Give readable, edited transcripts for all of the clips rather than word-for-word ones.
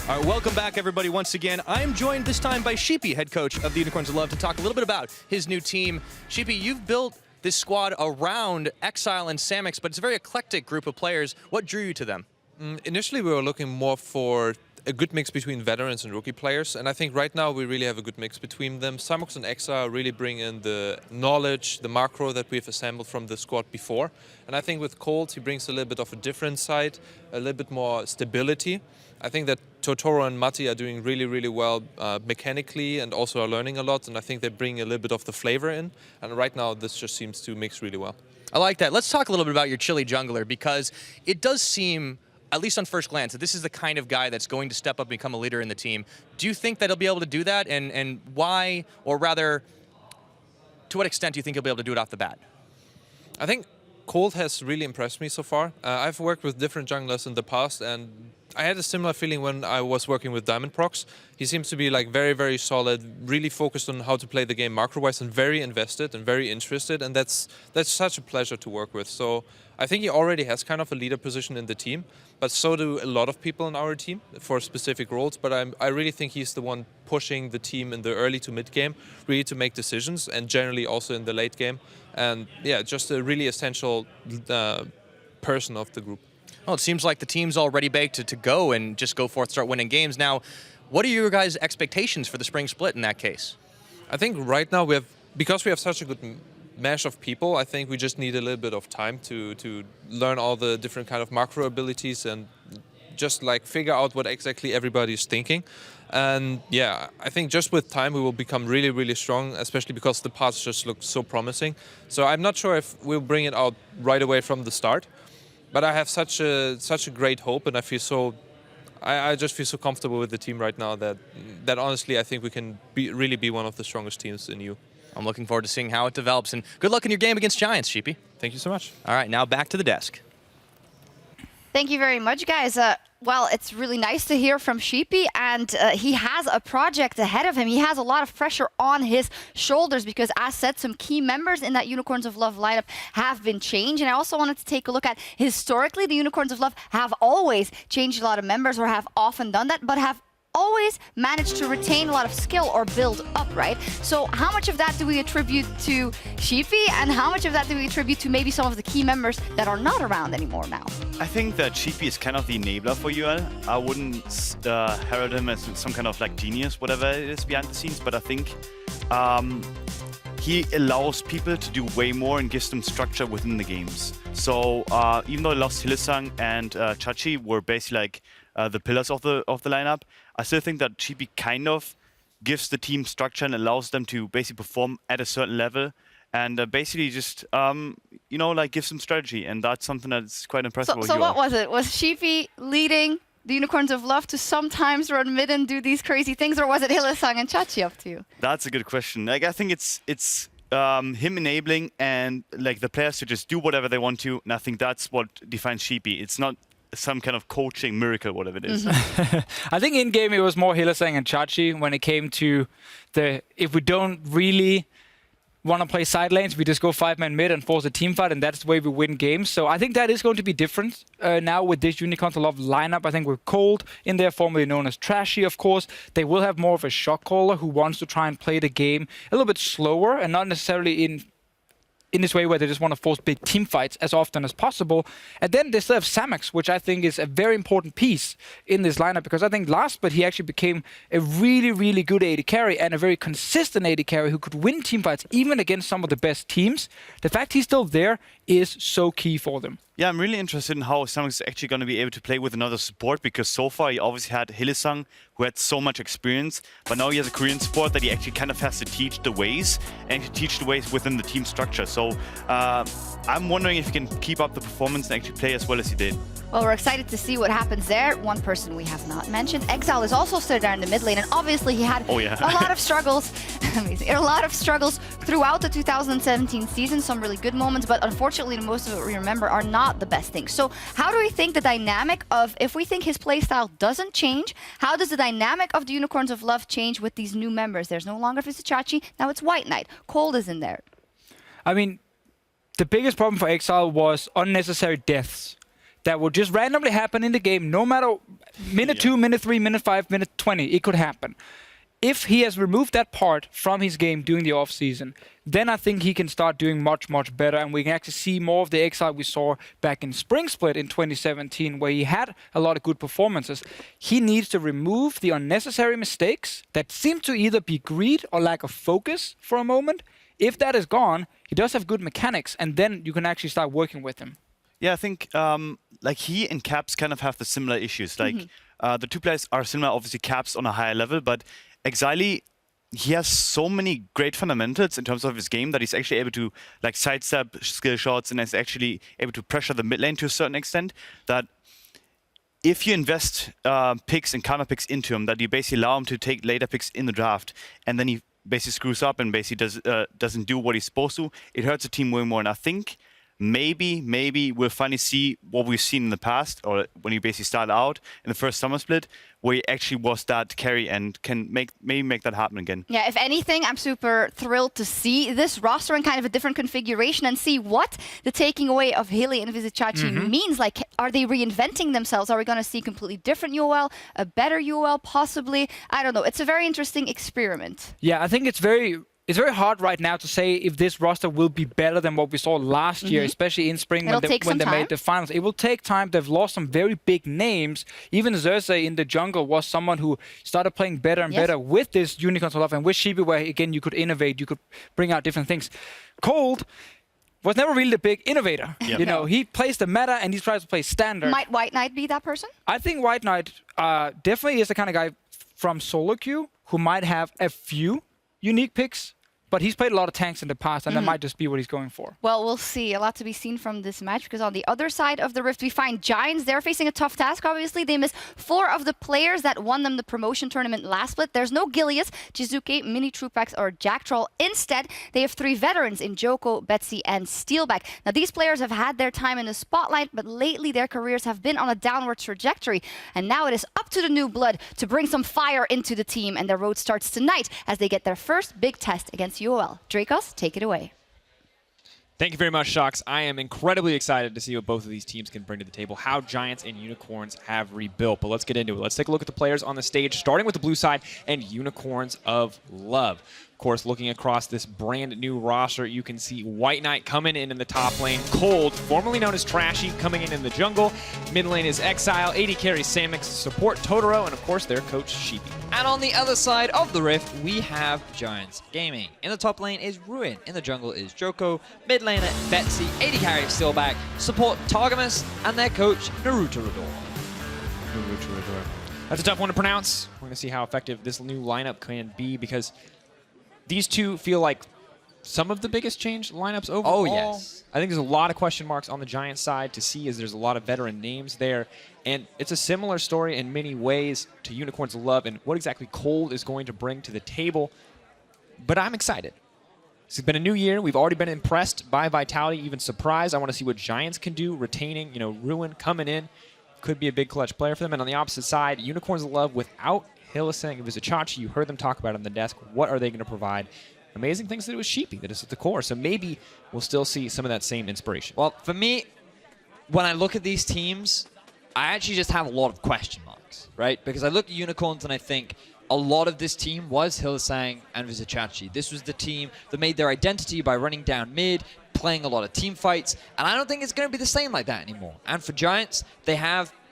All right, welcome back, everybody, once again. I am joined this time by Sheepy, head coach of the Unicorns of Love, to talk a little bit about his new team. Sheepy, you've built this squad around Exileh and Samux, but it's a very eclectic group of players. What drew you to them? Initially, we were looking more for a good mix between veterans and rookie players, and I think right now we really have a good mix between them. Samux and Exileh really bring in the knowledge, the macro that we've assembled from the squad before, and I think with Kold he brings a little bit of a different side, a little bit more stability. I think that Totoro and Mati are doing really, really well mechanically and also are learning a lot, and I think they bring a little bit of the flavor in, and right now this just seems to mix really well. I like that. Let's talk a little bit about your chilly jungler, because it does seem, at least on first glance, that this is the kind of guy that's going to step up and become a leader in the team. Do you think that he'll be able to do that, and why, or rather, to what extent do you think he'll be able to do it off the bat? I think Kold has really impressed me so far. I've worked with different junglers in the past, and I had a similar feeling when I was working with Diamond Prox. He seems to be like very, very solid, really focused on how to play the game macro-wise, and very invested and very interested, and that's such a pleasure to work with. So I think he already has kind of a leader position in the team, but so do a lot of people in our team for specific roles. But I really think he's the one pushing the team in the early to mid game, really to make decisions, and generally also in the late game. And yeah, just a really essential person of the group. Well, it seems like the team's already baked to go and just go forth, start winning games. Now, what are your guys' expectations for the Spring Split in that case? I think right now because we have such a good mesh of people, I think we just need a little bit of time to learn all the different kind of macro abilities and just like figure out what exactly everybody's thinking. And yeah, I think just with time we will become really, really strong, especially because the paths just look so promising. So I'm not sure if we'll bring it out right away from the start, but I have such a great hope, and I just feel so comfortable with the team right now that honestly I think we can really be one of the strongest teams in EU. I'm looking forward to seeing how it develops, and good luck in your game against Giants, Sheepy. Thank you so much. All right, now back to the desk. Thank you very much, guys. Well, it's really nice to hear from Sheepy, and he has a project ahead of him. He has a lot of pressure on his shoulders because, as said, some key members in that Unicorns of Love lineup have been changed. And I also wanted to take a look at, historically, the Unicorns of Love have always changed a lot of members, or have often done that, but have always managed to retain a lot of skill or build up, right? So how much of that do we attribute to Sheepy, and how much of that do we attribute to maybe some of the key members that are not around anymore now? I think that Sheepy is kind of the enabler for UOL. I wouldn't herald him as some kind of like genius, whatever it is behind the scenes, but I think he allows people to do way more and gives them structure within the games. So even though I lost Hylissang and Chachi were basically like the pillars of the lineup, I still think that Sheepy kind of gives the team structure and allows them to basically perform at a certain level, and basically just you know, like gives them strategy, and that's something that's quite impressive. So what was it? Was Sheepy leading the Unicorns of Love to sometimes run mid and do these crazy things, or was it Hylissang and Chachi up to you? That's a good question. Like, I think it's him enabling and like the players to just do whatever they want to, and I think that's what defines Sheepy. It's not some kind of coaching miracle, whatever it is. I think in game it was more Hylissang and Chachi when it came to if we don't really want to play side lanes, we just go 5-man mid and force a team fight, and that's the way we win games. So I think that is going to be different now with this Unicorns of Love lineup. I think with Kold in there, formerly known as Trashy, of course, they will have more of a shot caller who wants to try and play the game a little bit slower and not necessarily in this way where they just want to force big team fights as often as possible. And then they still have Samux, which I think is a very important piece in this lineup, because I think last split he actually became a really, really good AD carry and a very consistent AD carry who could win team fights even against some of the best teams. The fact he's still there is so key for them. Yeah, I'm really interested in how Samux is actually going to be able to play with another support, because so far he obviously had Hylissang, who had so much experience, but now he has a Korean support that he actually kind of has to teach the ways, and to teach the ways within the team structure. So I'm wondering if he can keep up the performance and actually play as well as he did. Well, we're excited to see what happens there. One person we have not mentioned, Exileh, is also still there in the mid lane, and obviously he had a lot of struggles. Amazing. A lot of struggles throughout the 2017 season, some really good moments, but unfortunately most of it we remember are not the best things. So how do we think the dynamic of, if we think his playstyle doesn't change, how does the dynamic of the Unicorns of Love change with these new members? There's no longer Chachi, now it's WhiteKnight. Kold is in there. I mean, the biggest problem for Exileh was unnecessary deaths. that will just randomly happen in the game, no matter minute 2, minute 3, minute 5, minute 20, it could happen. If he has removed that part from his game during the off-season, then I think he can start doing much, much better, and we can actually see more of the Exileh we saw back in Spring Split in 2017, where he had a lot of good performances. He needs to remove the unnecessary mistakes that seem to either be greed or lack of focus for a moment. If that is gone, he does have good mechanics, and then you can actually start working with him. Yeah, I think like he and Caps kind of have the similar issues. Like the two players are similar, obviously Caps on a higher level, but Exileh, he has so many great fundamentals in terms of his game that he's actually able to like sidestep skill shots and is actually able to pressure the mid lane to a certain extent, that if you invest picks and counter picks into him, that you basically allow him to take later picks in the draft, and then he basically screws up and basically doesn't do what he's supposed to, it hurts the team way more. And I think maybe we'll finally see what we've seen in the past, or when he basically started out in the first summer split, where he actually was that carry and can maybe make that happen again. Yeah, if anything, I'm super thrilled to see this roster in kind of a different configuration and see what the taking away of Hilly and Vizicachi means. Like, are they reinventing themselves? Are we going to see completely different UOL, a better UOL possibly? I don't know. It's a very interesting experiment. Yeah, I think it's very hard right now to say if this roster will be better than what we saw last year, especially in spring when they made the finals. It will take time. They've lost some very big names. Even Xerxes in the jungle was someone who started playing better and better with this Unicorns of Love and with Sheepy, where again you could innovate, you could bring out different things. Kold was never really the big innovator. You know, he plays the meta and he tries to play standard. Might WhiteKnight be that person? I think WhiteKnight definitely is the kind of guy from solo queue who might have a few unique picks. But he's played a lot of tanks in the past, and that might just be what he's going for. Well, we'll see. A lot to be seen from this match, because on the other side of the Rift, we find Giants. They're facing a tough task, obviously. They miss 4 of the players that won them the promotion tournament last split. There's no Gilius, Jizuke, Mini Trupax, or Jack Troll. Instead, they have 3 veterans in Djoko, Betsy, and Steeelback. Now, these players have had their time in the spotlight, but lately their careers have been on a downward trajectory. And now it is up to the new blood to bring some fire into the team, and their road starts tonight as they get their first big test against UOL. Drakos, take it away. Thank you very much, Sjokz. I am incredibly excited to see what both of these teams can bring to the table, how Giants and Unicorns have rebuilt. But let's get into it. Let's take a look at the players on the stage, starting with the blue side and Unicorns of Love. Of course, looking across this brand new roster, you can see WhiteKnight coming in the top lane, Kold, formerly known as Trashy, coming in the jungle. Mid lane is Exileh, AD carries Samux, support Totoro, and of course their coach Sheepy. And on the other side of the Rift, we have Giants Gaming. In the top lane is Ruin. In the jungle is Djoko. Mid laner, Betsy. AD carry Steeelback. Support Targamas. And their coach, Naruto. That's a tough one to pronounce. We're going to see how effective this new lineup can be, because these two feel like some of the biggest change lineups overall. Oh, yes. I think there's a lot of question marks on the Giants side to see, as there's a lot of veteran names there. And it's a similar story in many ways to Unicorns of Love and what exactly Kold is going to bring to the table. But I'm excited. It's been a new year. We've already been impressed by Vitality, even surprised. I want to see what Giants can do, retaining, Ruin coming in. Could be a big clutch player for them. And on the opposite side, Unicorns of Love without Hylissang and Vizicachi. You heard them talk about it on the desk. What are they going to provide? Amazing things to do with Sheepy, that is at the core. So maybe we'll still see some of that same inspiration. Well, for me, when I look at these teams, I actually just have a lot of question marks, right? Because I look at Unicorns and I think a lot of this team was Hylissang and Vizicachi. This was the team that made their identity by running down mid, playing a lot of team fights, and I don't think it's going to be the same like that anymore. And for Giants, they're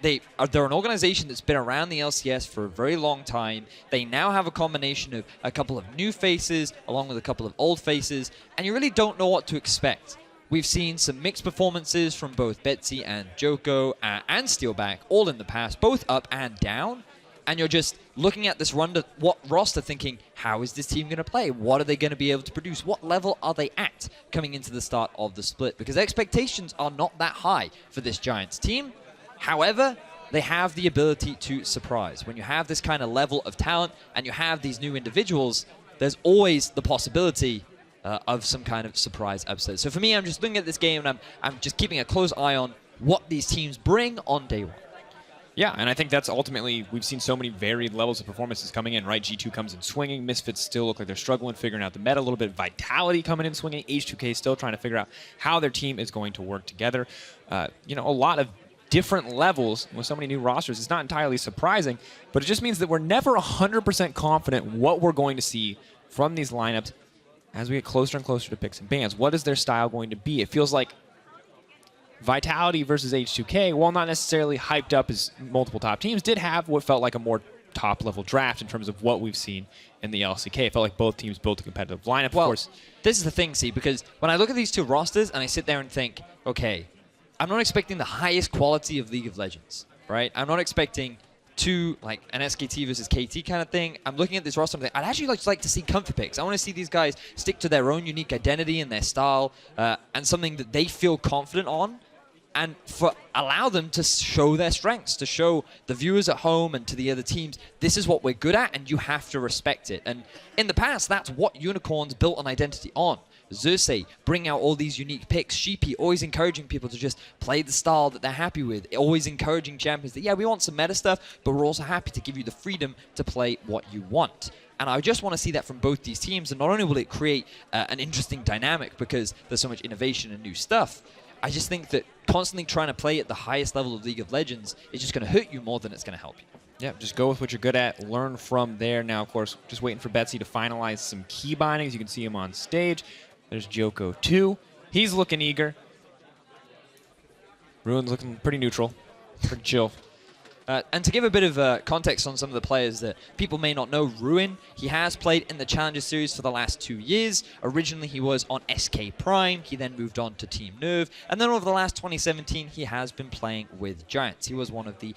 an organization that's been around the LCS for a very long time. They now have a combination of a couple of new faces along with a couple of old faces, and you really don't know what to expect. We've seen some mixed performances from both Betsy and Djoko and Steeelback, all in the past, both up and down. And you're just looking at this roster thinking, how is this team going to play? What are they going to be able to produce? What level are they at coming into the start of the split? Because expectations are not that high for this Giants team. However, they have the ability to surprise. When you have this kind of level of talent and you have these new individuals, there's always the possibility of some kind of surprise upset. So for me, I'm just looking at this game and I'm just keeping a close eye on what these teams bring on day one. Yeah, and I think that's ultimately, we've seen so many varied levels of performances coming in, right? G2 comes in swinging, Misfits still look like they're struggling, figuring out the meta a little bit, Vitality coming in swinging, H2K still trying to figure out how their team is going to work together. A lot of different levels with so many new rosters is not entirely surprising, but it just means that we're never 100% confident what we're going to see from these lineups as we get closer and closer to picks and bans. What is their style going to be? It feels like Vitality versus H2K, while not necessarily hyped up as multiple top teams, did have what felt like a more top-level draft in terms of what we've seen in the LCK. It felt like both teams built a competitive lineup, Well, of course. this is the thing, see, because when I look at these two rosters and I sit there and think, okay, I'm not expecting the highest quality of League of Legends, right? I'm not expecting like an SKT versus KT kind of thing. I'm looking at this roster and I'm thinking, I'd actually like to see comfort picks. I want to see these guys stick to their own unique identity and their style and something that they feel confident on, and allow them to show their strengths, to show the viewers at home and to the other teams, this is what we're good at and you have to respect it. And in the past, that's what Unicorns built an identity on. Xerxes, bring out all these unique picks. Sheepy, always encouraging people to just play the style that they're happy with. Always encouraging champions that, yeah, we want some meta stuff, but we're also happy to give you the freedom to play what you want. And I just want to see that from both these teams. And not only will it create an interesting dynamic because there's so much innovation and new stuff, I just think that constantly trying to play at the highest level of League of Legends is just going to hurt you more than it's going to help you. Yeah, just go with what you're good at, learn from there. Now, of course, just waiting for Betsy to finalize some key bindings. You can see him on stage. There's Djoko 2. He's looking eager. Ruin's looking pretty neutral, pretty chill. And to give a bit of context on some of the players that people may not know, Ruin, he has played in the Challenger Series for the last 2 years. Originally, he was on SK Prime. He then moved on to Team Nerve. And then over the last 2017, he has been playing with Giants. He was one of the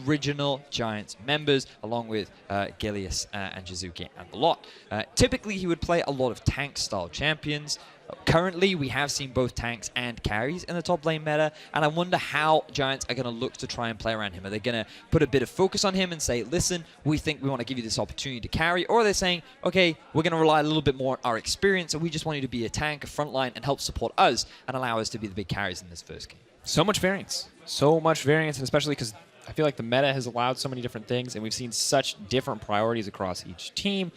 original Giants members, along with Gilius and Jizuki and the lot. Typically, he would play a lot of tank-style champions. Currently, we have seen both tanks and carries in the top lane meta, and I wonder how Giants are going to look to try and play around him. Are they going to put a bit of focus on him and say, listen, we think we want to give you this opportunity to carry, or are they saying, okay, we're going to rely a little bit more on our experience, and we just want you to be a tank, a frontline, and help support us, and allow us to be the big carries in this first game? So much variance. So much variance, and especially because I feel like the meta has allowed so many different things, and we've seen such different priorities across each team.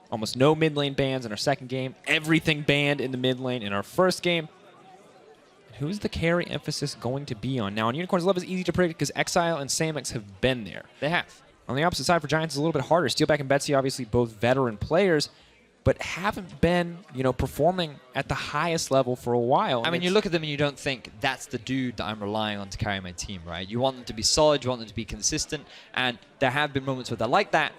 Almost no mid lane bans in our second game. Everything banned in the mid lane in our first game. Who's the carry emphasis going to be on? Now, on Unicorns, love is easy to predict because Exileh and Samux have been there. They have. On the opposite side for Giants, it's a little bit harder. Steeelback and Betsy, obviously both veteran players, but haven't been, performing at the highest level for a while. I mean, you look at them and you don't think that's the dude that I'm relying on to carry my team, right? You want them to be solid, you want them to be consistent, and there have been moments where they're like that.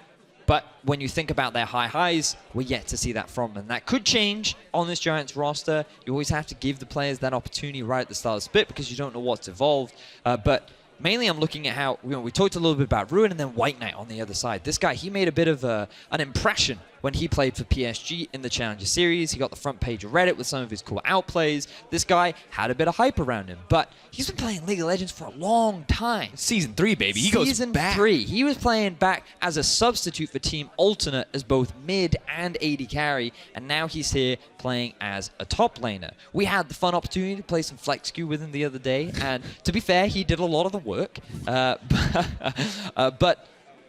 But when you think about their high highs, we're yet to see that from them. That could change on this Giants roster. You always have to give the players that opportunity right at the start of the split because you don't know what's evolved. But mainly I'm looking at how, we talked a little bit about Ruin and then WhiteKnight on the other side. This guy, he made a bit of an impression when he played for PSG in the Challenger Series. He got the front page of Reddit with some of his cool outplays. This guy had a bit of hype around him, but he's been playing League of Legends for a long time. Season 3, baby. He goes back. Season 3. He was playing back as a substitute for Team Alternate as both mid and AD carry, and now he's here playing as a top laner. We had the fun opportunity to play some flex queue with him the other day, and to be fair, he did a lot of the work, but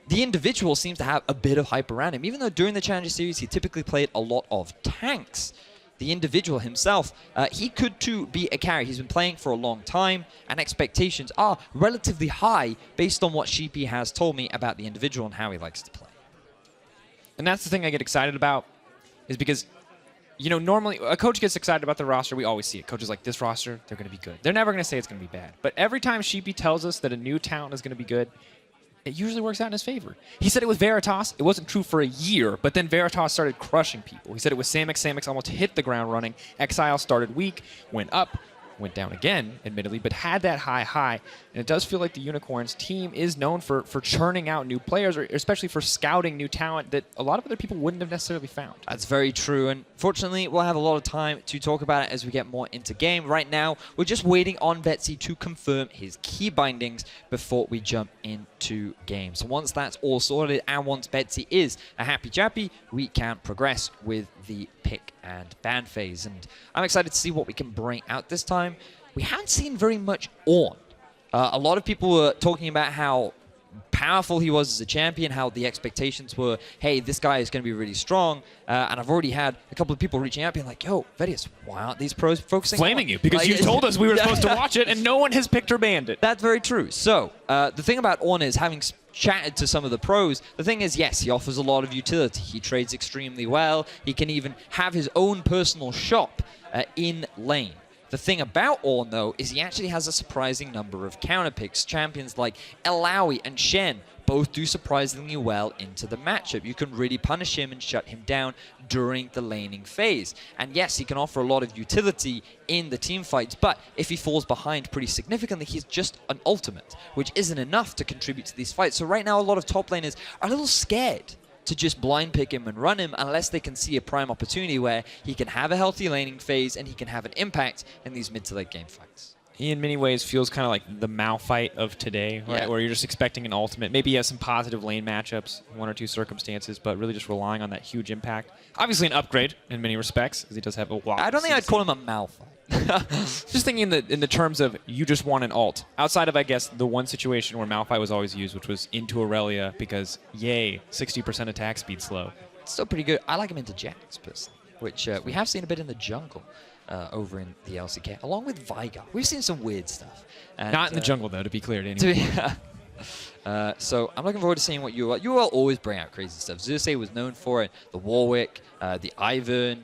the individual seems to have a bit of hype around him. Even though during the Challenger Series, he typically played a lot of tanks. The individual himself, he could too be a carry. He's been playing for a long time, and expectations are relatively high based on what Sheepy has told me about the individual and how he likes to play. And that's the thing I get excited about, is because, normally a coach gets excited about the roster. We always see it. Coach is like, this roster, they're going to be good. They're never going to say it's going to be bad. But every time Sheepy tells us that a new talent is going to be good, it usually works out in his favor. He said it with Veritas. It wasn't true for a year, but then Veritas started crushing people. He said it with Samux. Samux almost hit the ground running. Exileh started weak, went up, went down again, admittedly, but had that high. And it does feel like the Unicorns team is known for churning out new players, or especially for scouting new talent that a lot of other people wouldn't have necessarily found. That's very true, and fortunately, we'll have a lot of time to talk about it as we get more into game. Right now, we're just waiting on Betsy to confirm his key bindings before we jump into game. So once that's all sorted, and once Betsy is a happy chappy, we can progress with the pick and ban phase. And I'm excited to see what we can bring out this time. We haven't seen very much Ornn. A lot of people were talking about how powerful he was as a champion, how the expectations were, hey, this guy is going to be really strong. And I've already had a couple of people reaching out being like, yo, Vedius, why aren't these pros focusing Flaming on? you because Like, you told us we were supposed to watch it, and no one has picked or banned it. That's very true. So the thing about Ornn is, having chatted to some of the pros, the thing is, yes, he offers a lot of utility. He trades extremely well. He can even have his own personal shop in lane. The thing about Ornn, though, is he actually has a surprising number of counter picks. Champions like Illaoi and Shen both do surprisingly well into the matchup. You can really punish him and shut him down during the laning phase. And yes, he can offer a lot of utility in the team fights, but if he falls behind pretty significantly, he's just an ultimate, which isn't enough to contribute to these fights. So right now, a lot of top laners are a little scared to just blind pick him and run him unless they can see a prime opportunity where he can have a healthy laning phase and he can have an impact in these mid to late game fights. He in many ways feels kind of like the Mao fight of today, right? Yeah. Where you're just expecting an ultimate. Maybe he has some positive lane matchups, one or two circumstances, but really just relying on that huge impact. Obviously an upgrade in many respects, because he does have a lot. I don't think I'd call him a Mao fight. Just thinking in the terms of you just want an ult. Outside of, I guess, the one situation where Malphite was always used, which was into Aurelia, because, yay, 60% attack speed slow. It's still pretty good. I like him into Jax, personally, which we have seen a bit in the jungle over in the LCK, along with Veigar. We've seen some weird stuff. And, Not in the jungle, though, to be clear to anyone. So I'm looking forward to seeing what UOL always bring out crazy stuff. Xerxes was known for it, the Warwick, the Ivern,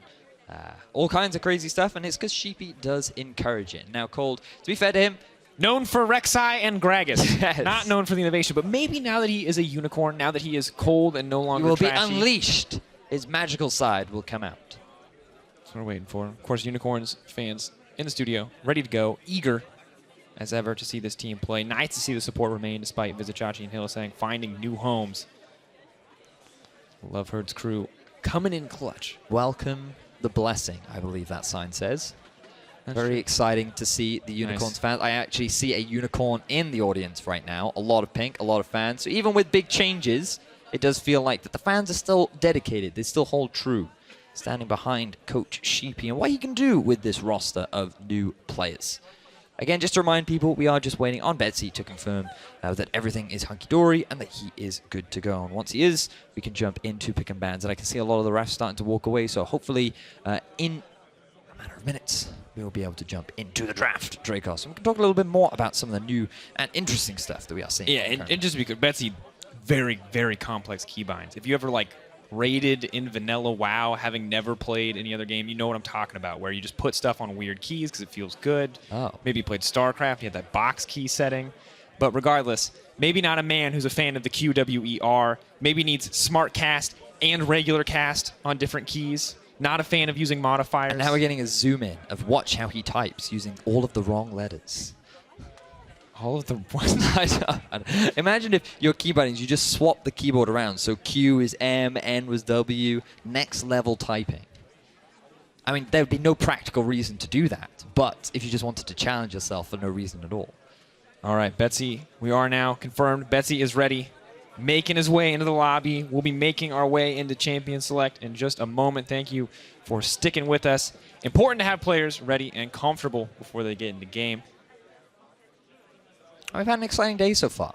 all kinds of crazy stuff, and it's because Sheepy does encourage it. Now, Kold, to be fair to him, known for Rek'Sai and Gragas. Yes. Not known for the innovation, but maybe now that he is a unicorn, now that he is cold and no he longer will be trashy, unleashed. His magical side will come out. that's what we're waiting for. Of course, Unicorns fans in the studio, ready to go, eager as ever to see this team play. Nice to see the support remain despite Vizichachi and Hylissang finding new homes. Love Herd's crew coming in clutch. Welcome the blessing, I believe that sign says. That's Very true. exciting to see the Unicorns fans. I actually see a unicorn in the audience right now. A lot of pink, a lot of fans. So even with big changes, it does feel like that the fans are still dedicated. They still hold true, standing behind Coach Sheepy and what he can do with this roster of new players. Again, just to remind people, we are just waiting on Betsy to confirm that everything is hunky-dory and that he is good to go. And once he is, we can jump into pick and bans. And I can see a lot of the refs starting to walk away. So hopefully, in a matter of minutes, we will be able to jump into the draft, Drakos. And we can talk a little bit more about some of the new and interesting stuff that we are seeing. Yeah, and just because Betsy, very, very complex keybinds. If you ever raided in vanilla WoW, having never played any other game, you know what I'm talking about, where you just put stuff on weird keys because it feels good. Oh. Maybe you played StarCraft, you had that box key setting. But regardless, maybe not a man who's a fan of the QWER, maybe needs smart cast and regular cast on different keys. Not a fan of using modifiers. And now we're getting a zoom in of watch how he types using all of the wrong letters. all of the Imagine if your keybindings, you just swap the keyboard around. So Q is M, N was W, next level typing. I mean, there would be no practical reason to do that. But if you just wanted to challenge yourself for no reason at all. All right, Betsy, we are now confirmed. Betsy is ready, making his way into the lobby. We'll be making our way into Champion Select in just a moment. Thank you for sticking with us. Important to have players ready and comfortable before they get into game. We've had an exciting day so far.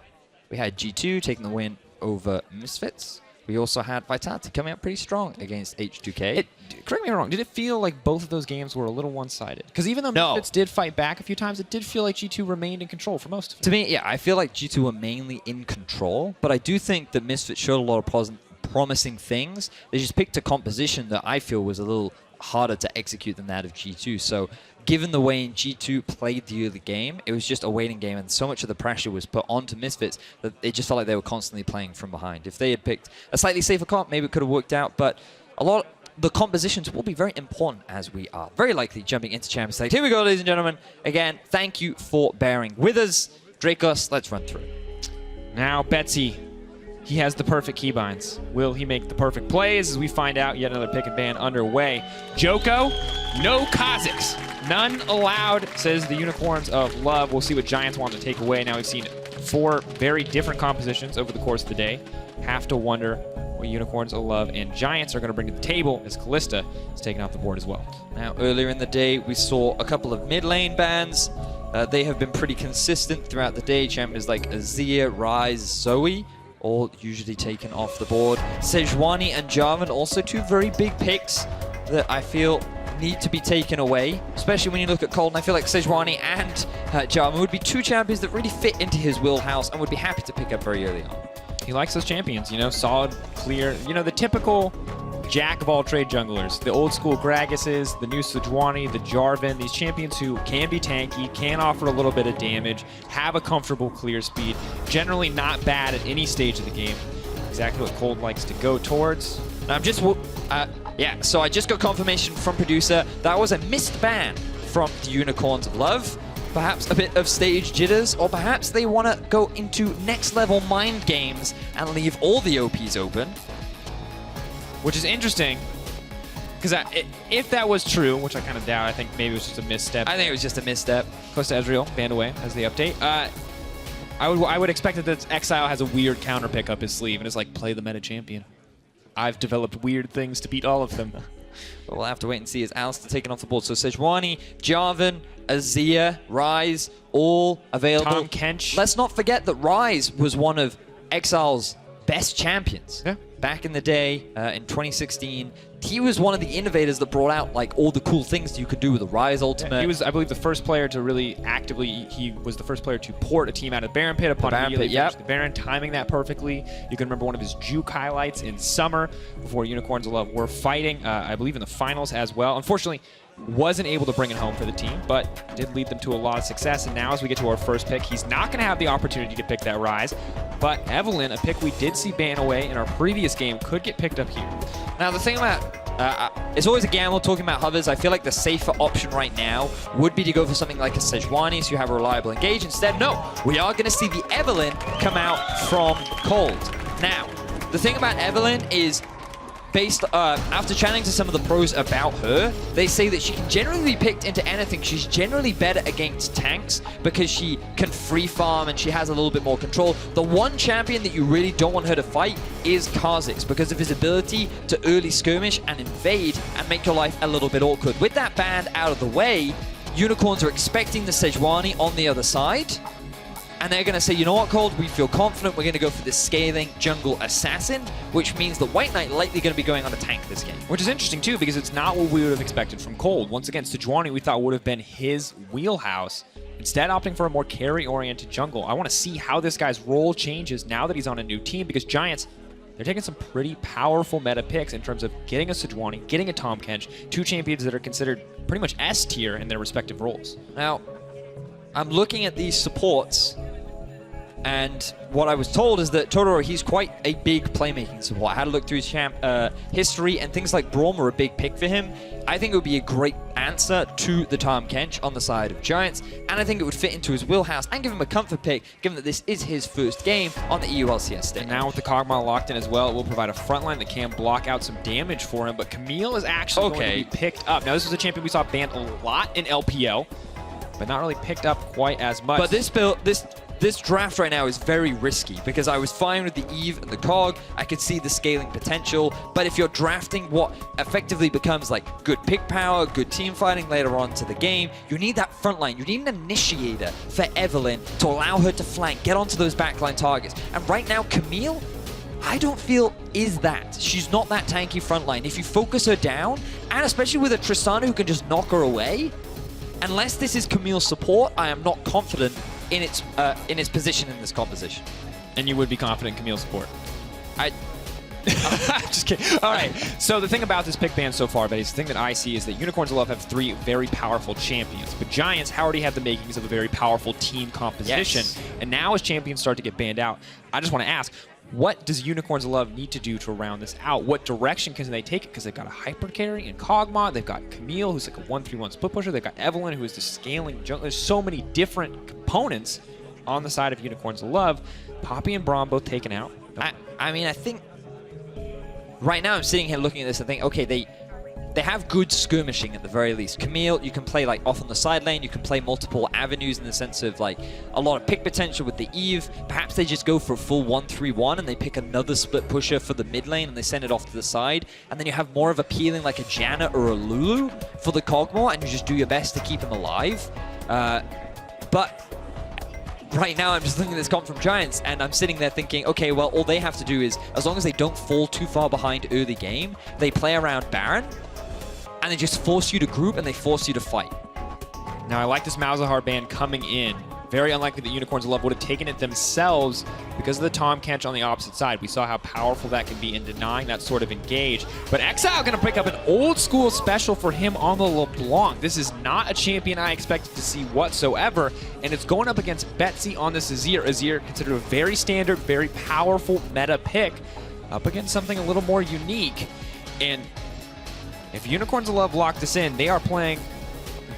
We had G2 taking the win over Misfits. We also had Vitality coming up pretty strong against H2K. Correct me if I'm wrong, did it feel like both of those games were a little one-sided? Because even though Misfits did fight back a few times, it did feel like G2 remained in control for most of it. To me, yeah, I feel like G2 were mainly in control, but I do think that Misfits showed a lot of promising things. They just picked a composition that I feel was a little harder to execute than that of G2. So given the way G2 played the early game, it was just a waiting game, and so much of the pressure was put onto Misfits that it just felt like they were constantly playing from behind. If they had picked a slightly safer comp, maybe it could have worked out, but the compositions will be very important as we are very likely jumping into Champions Select. Here we go, ladies and gentlemen. Again, thank you for bearing with us. Drakos, let's run through. Now, Betsy, he has the perfect keybinds. Will he make the perfect plays? As we find out, yet another pick and ban underway. Djoko, no Kazakhs. None allowed, says the Unicorns of Love. We'll see what Giants want to take away. Now we've seen 4 very different compositions over the course of the day. Have to wonder what Unicorns of Love and Giants are going to bring to the table as Kalista is taken off the board as well. Now, earlier in the day, we saw a couple of mid lane bans. They have been pretty consistent throughout the day. Champions like Azir, Ryze, Zoe, all usually taken off the board. Sejuani and Jarvan, also two very big picks that I feel need to be taken away, especially when you look at Kold. And I feel like Sejuani and Jarvan would be two champions that really fit into his wheelhouse and would be happy to pick up very early on. He likes those champions, you know, solid, clear, you know, the typical jack of all trade junglers. The old school Gragas's, the new Sejuani, the Jarvan, these champions who can be tanky, can offer a little bit of damage, have a comfortable clear speed, generally not bad at any stage of the game. Exactly what Kold likes to go towards. And I'm just, yeah, so I just got confirmation from producer that was a missed ban from the Unicorns of Love. Perhaps a bit of stage jitters, or perhaps they want to go into next level mind games and leave all the OPs open. Which is interesting, because if that was true, which I kind of doubt, I think maybe it was just a misstep. I think it was just a misstep. Close to Ezreal, banned away as the update. I would expect that Exileh has a weird counter pick up his sleeve, and it's like, play the meta champion. I've developed weird things to beat all of them. But we'll have to wait and see as Alistair taken off the board. So Sejuani, Jarvan, Azir, Ryze, all available. Tahm, Kench. Let's not forget that Ryze was one of Exileh's best champions. Yeah. Back in the day, in 2016, he was one of the innovators that brought out like all the cool things you could do with the Ryze ultimate. Yeah, he was, I believe, the first player to really actively, he was the first player to port a team out of Baron Pit upon immediately finishing the Baron, timing that perfectly. You can remember one of his juke highlights in summer before Unicorns of Love were fighting, I believe in the finals as well. Unfortunately, wasn't able to bring it home for the team, but did lead them to a lot of success. And now as we get to our first pick, he's not going to have the opportunity to pick that Ryze, but Evelynn, a pick we did see ban away in our previous game, could get picked up here. Now the thing about, it's always a gamble talking about hovers. I feel like the safer option right now would be to go for something like a Sejuani so you have a reliable engage. Instead, no, we are going to see the Evelynn come out from Kold. Now, the thing about Evelynn is, based after chatting to some of the pros about her, they say that she can generally be picked into anything. She's generally better against tanks because she can free farm and she has a little bit more control. The one champion that you really don't want her to fight is Kha'Zix because of his ability to early skirmish and invade and make your life a little bit awkward. With that ban out of the way, Unicorns are expecting the Sejuani on the other side. And they're going to say, you know what, Kold, we feel confident. We're going to go for this scaling jungle assassin, which means that WhiteKnight likely going to be going on a tank this game. Which is interesting, too, because it's not what we would have expected from Kold. Once again, Sejuani we thought would have been his wheelhouse. Instead, opting for a more carry-oriented jungle. I want to see how this guy's role changes now that he's on a new team, because Giants, they're taking some pretty powerful meta picks in terms of getting a Sejuani, getting a Tahm Kench, two champions that are considered pretty much S tier in their respective roles. Now, I'm looking at these supports, and what I was told is that Totoro, he's quite a big playmaking support. I had to look through his history, and things like Braum are a big pick for him. I think it would be a great answer to the Tahm Kench on the side of Giants, and I think it would fit into his wheelhouse and give him a comfort pick, given that this is his first game on the EU LCS stage. And now with the Kog'Maw locked in as well, it will provide a front line that can block out some damage for him, but Camille is actually going to be picked up. Now, this was a champion we saw banned a lot in LPL, but not really picked up quite as much. But this draft right now is very risky because I was fine with the Eve and the Kog. I could see the scaling potential. But if you're drafting what effectively becomes like good pick power, good team fighting later on to the game, you need that front line. You need an initiator for Evelynn to allow her to flank, get onto those backline targets. And right now, Camille, I don't feel is that. She's not that tanky front line. If you focus her down, and especially with a Tristanan who can just knock her away, unless this is Camille's support, I am not confident in its position in this composition. And you would be confident in Camille's support? Just kidding. All right. So the thing about this pick ban so far, the thing that I see is that Unicorns of Love have three very powerful champions, but Giants already have the makings of a very powerful team composition. Yes. And now as champions start to get banned out, I just want to ask, what does Unicorns of Love need to do to round this out? What direction can they take it? Because they've got a hyper carry in Kog'Maw. They've got Camille, who's like a 1-3-1 split pusher. They've got Evelynn, who is the scaling jungle. There's so many different components on the side of Unicorns of Love. Poppy and Braum both taken out. I mean, I think right now I'm sitting here looking at this and think, okay, they have good skirmishing at the very least. Camille, you can play like off on the side lane. You can play multiple avenues in the sense of like a lot of pick potential with the Eve. Perhaps they just go for a full 1-3-1 and they pick another split pusher for the mid lane and they send it off to the side. And then you have more of appealing like a Janna or a Lulu for the Kog'Maw and you just do your best to keep him alive. But right now, I'm just looking at this comp from Giants, and I'm sitting there thinking, okay, well, all they have to do is, as long as they don't fall too far behind early game, they play around Baron, and they just force you to group, and they force you to fight. Now, I like this Malzahar ban coming in. Very unlikely that Unicorns of Love would have taken it themselves because of the Tahm Kench on the opposite side. We saw how powerful that can be in denying that sort of engage. But Exileh going to pick up an old school special for him on the LeBlanc. This is not a champion I expected to see whatsoever, and it's going up against Betsy on this Azir. Azir considered a very standard, very powerful meta pick up against something a little more unique. And if Unicorns of Love lock this in, they are playing